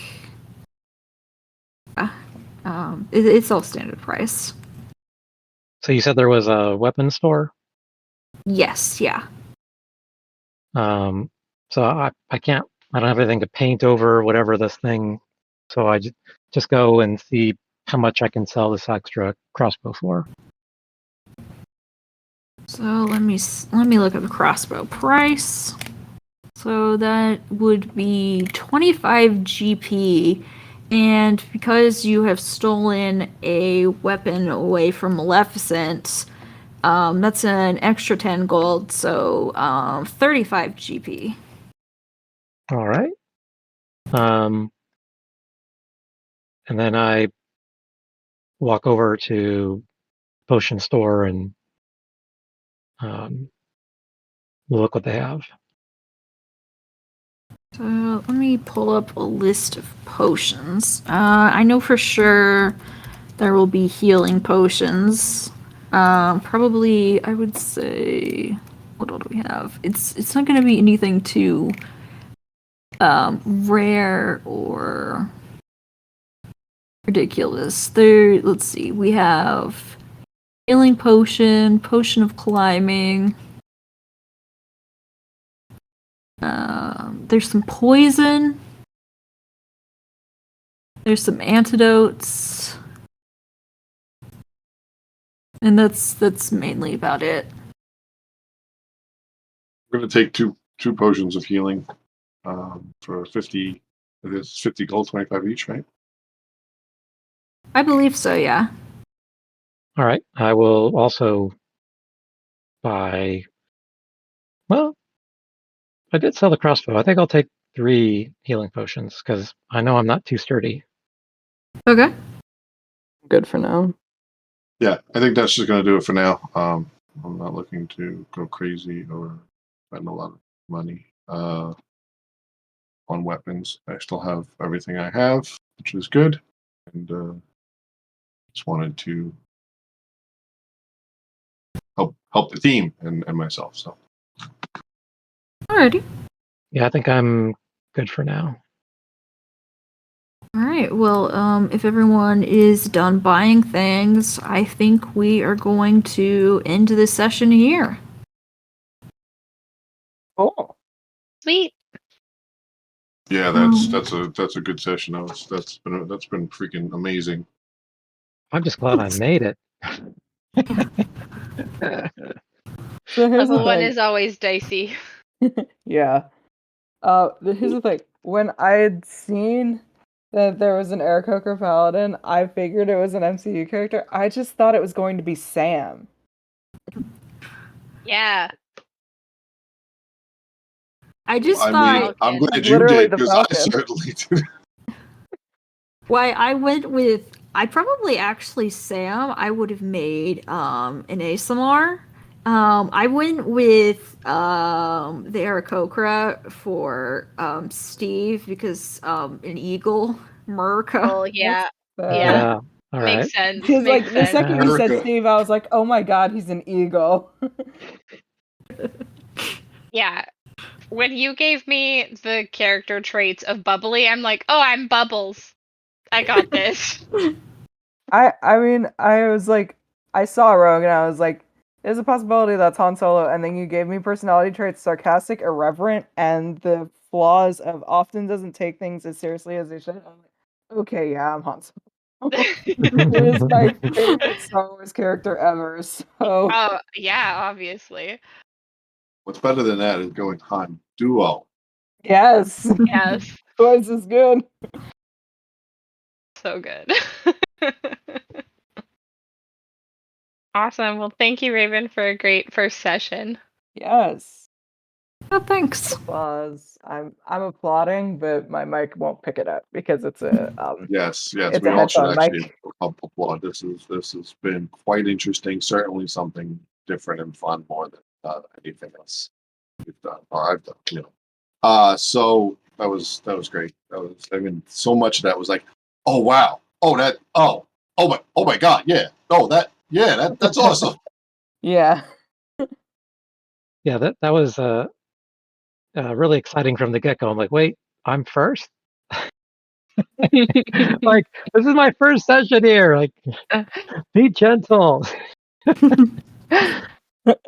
it's all standard price. So you said there was a weapon store. Yes, yeah. So I can't. I don't have anything to paint over whatever this thing. So I just go and see how much I can sell this extra crossbow for. So let me look at the crossbow price. So that would be 25 GP, and because you have stolen a weapon away from Maleficent, that's an extra 10 gold, so 35 GP. All right. And then I walk over to potion store and look what they have. So let me pull up a list of potions. I know for sure there will be healing potions. Probably, I would say, what all do we have? It's not going to be anything too rare or ridiculous. Let's see, we have healing potion, potion of climbing. There's some poison. There's some antidotes. And that's mainly about it. I'm gonna take two potions of healing for 50. It is 50 gold, 25 each, right? I believe so, yeah. All right. I will also buy. Well, I did sell the crossbow. I think I'll take 3 healing potions because I know I'm not too sturdy. Okay. Good for now. Yeah, I think that's just gonna do it for now. I'm not looking to go crazy or spend a lot of money on weapons. I still have everything I have, which is good, and just wanted to help the team and myself. So Alrighty. Yeah, I think I'm good for now. Alright, well, if everyone is done buying things, I think we are going to end this session here. Cool. Sweet. yeah, that's a good session. That's been freaking amazing. I'm just glad I made it. So here's the Level 1 thing. is always dicey. Yeah. Here's the thing. When I had seen that there was an Aarakocra Paladin, I figured it was an MCU character. I just thought it was going to be Sam. Yeah. I just I thought mean, I'm glad you Literally did the because I Falcon. certainly did. why I went with I probably actually Sam I would have made an ASMR. I went with the Aarakocra for Steve because an eagle, Murka. Oh, yeah. Yeah. Yeah. All Makes right. sense. Because Makes like the sense. second you said Erica. Steve, I was like, oh my god, he's an eagle. Yeah. When you gave me the character traits of bubbly, I'm like, oh, I'm Bubbles. I got this. I mean, I was like, I saw Rogue and I was like, there's a possibility that's Han Solo, and then you gave me personality traits sarcastic, irreverent, and the flaws of often doesn't take things as seriously as they should. I'm like, okay, yeah, I'm Han Solo. Who is my favorite Star Wars character ever? So Oh, yeah, obviously. What's better than that is going Han Duo. yes, Yes. choice is good. So good. Awesome. Well, thank you, Raven, for a great first session. Yes. Oh, thanks. Applause. I'm applauding, but my mic won't pick it up because it's a Yes, it's we a all should headphone actually mic. applaud. This has been quite interesting. Certainly something different and fun more than anything else we've done or I've done. So that was great. So much of that was like, oh wow, oh my god, yeah, that's awesome. Yeah. Yeah, that was really exciting from the get-go. I'm like, wait, I'm first? Like, this is my first session here. Like, be gentle.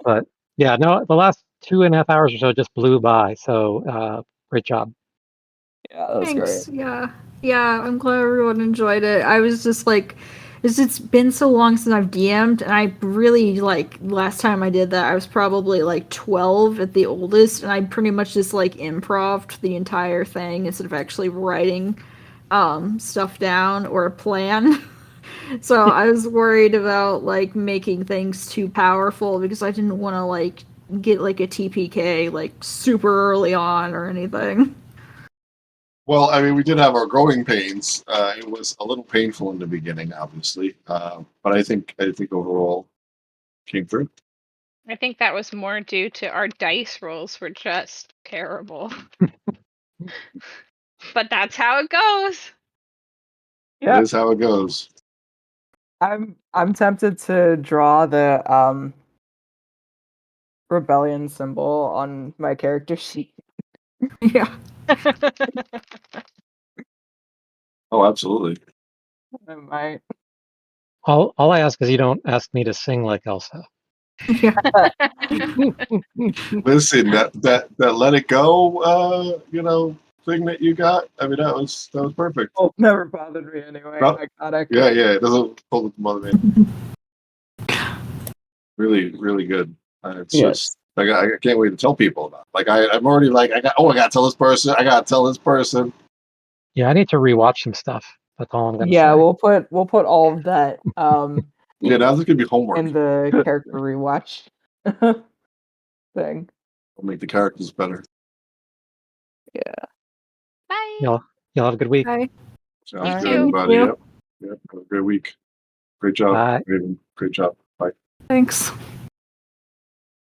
But yeah, no, the last 2.5 hours or so just blew by. So great job. Yeah, that was Thanks. great. Yeah, I'm glad everyone enjoyed it. I was just like, it's been so long since I've DM'd, and I really like last time I did that, I was probably like 12 at the oldest, and I pretty much just like improv'd the entire thing instead of actually writing stuff down or a plan. So I was worried about like making things too powerful because I didn't want to like get like a TPK like super early on or anything. Well, I mean, we did have our growing pains. It was a little painful in the beginning, obviously, but I think overall came through. I think that was more due to our dice rolls were just terrible. But that's how it goes. Yeah. That is how it goes. I'm tempted to draw the rebellion symbol on my character sheet. Yeah. Oh, absolutely. I might. All I ask is you don't ask me to sing like Elsa. Yeah. Listen, that let it go, thing that you got. I mean, that was perfect. Well, never bothered me anyway. No. Iconic. Yeah, it doesn't pull the mother man. Really, really good. It's Yes. just I can't wait to tell people about it. Like I'm already like I gotta tell this person. I gotta tell this person. Yeah, I need to rewatch some stuff. That's all I'm gonna Yeah, say. we'll put all of that Yeah, now this is gonna be homework. in the character rewatch thing. I'll make the characters better. Bye. Y'all have a good week. Bye. Sounds You good, too. everybody. You too. Yep. Have a great week. Great job, Bye. Raven. Great job. Bye. Thanks.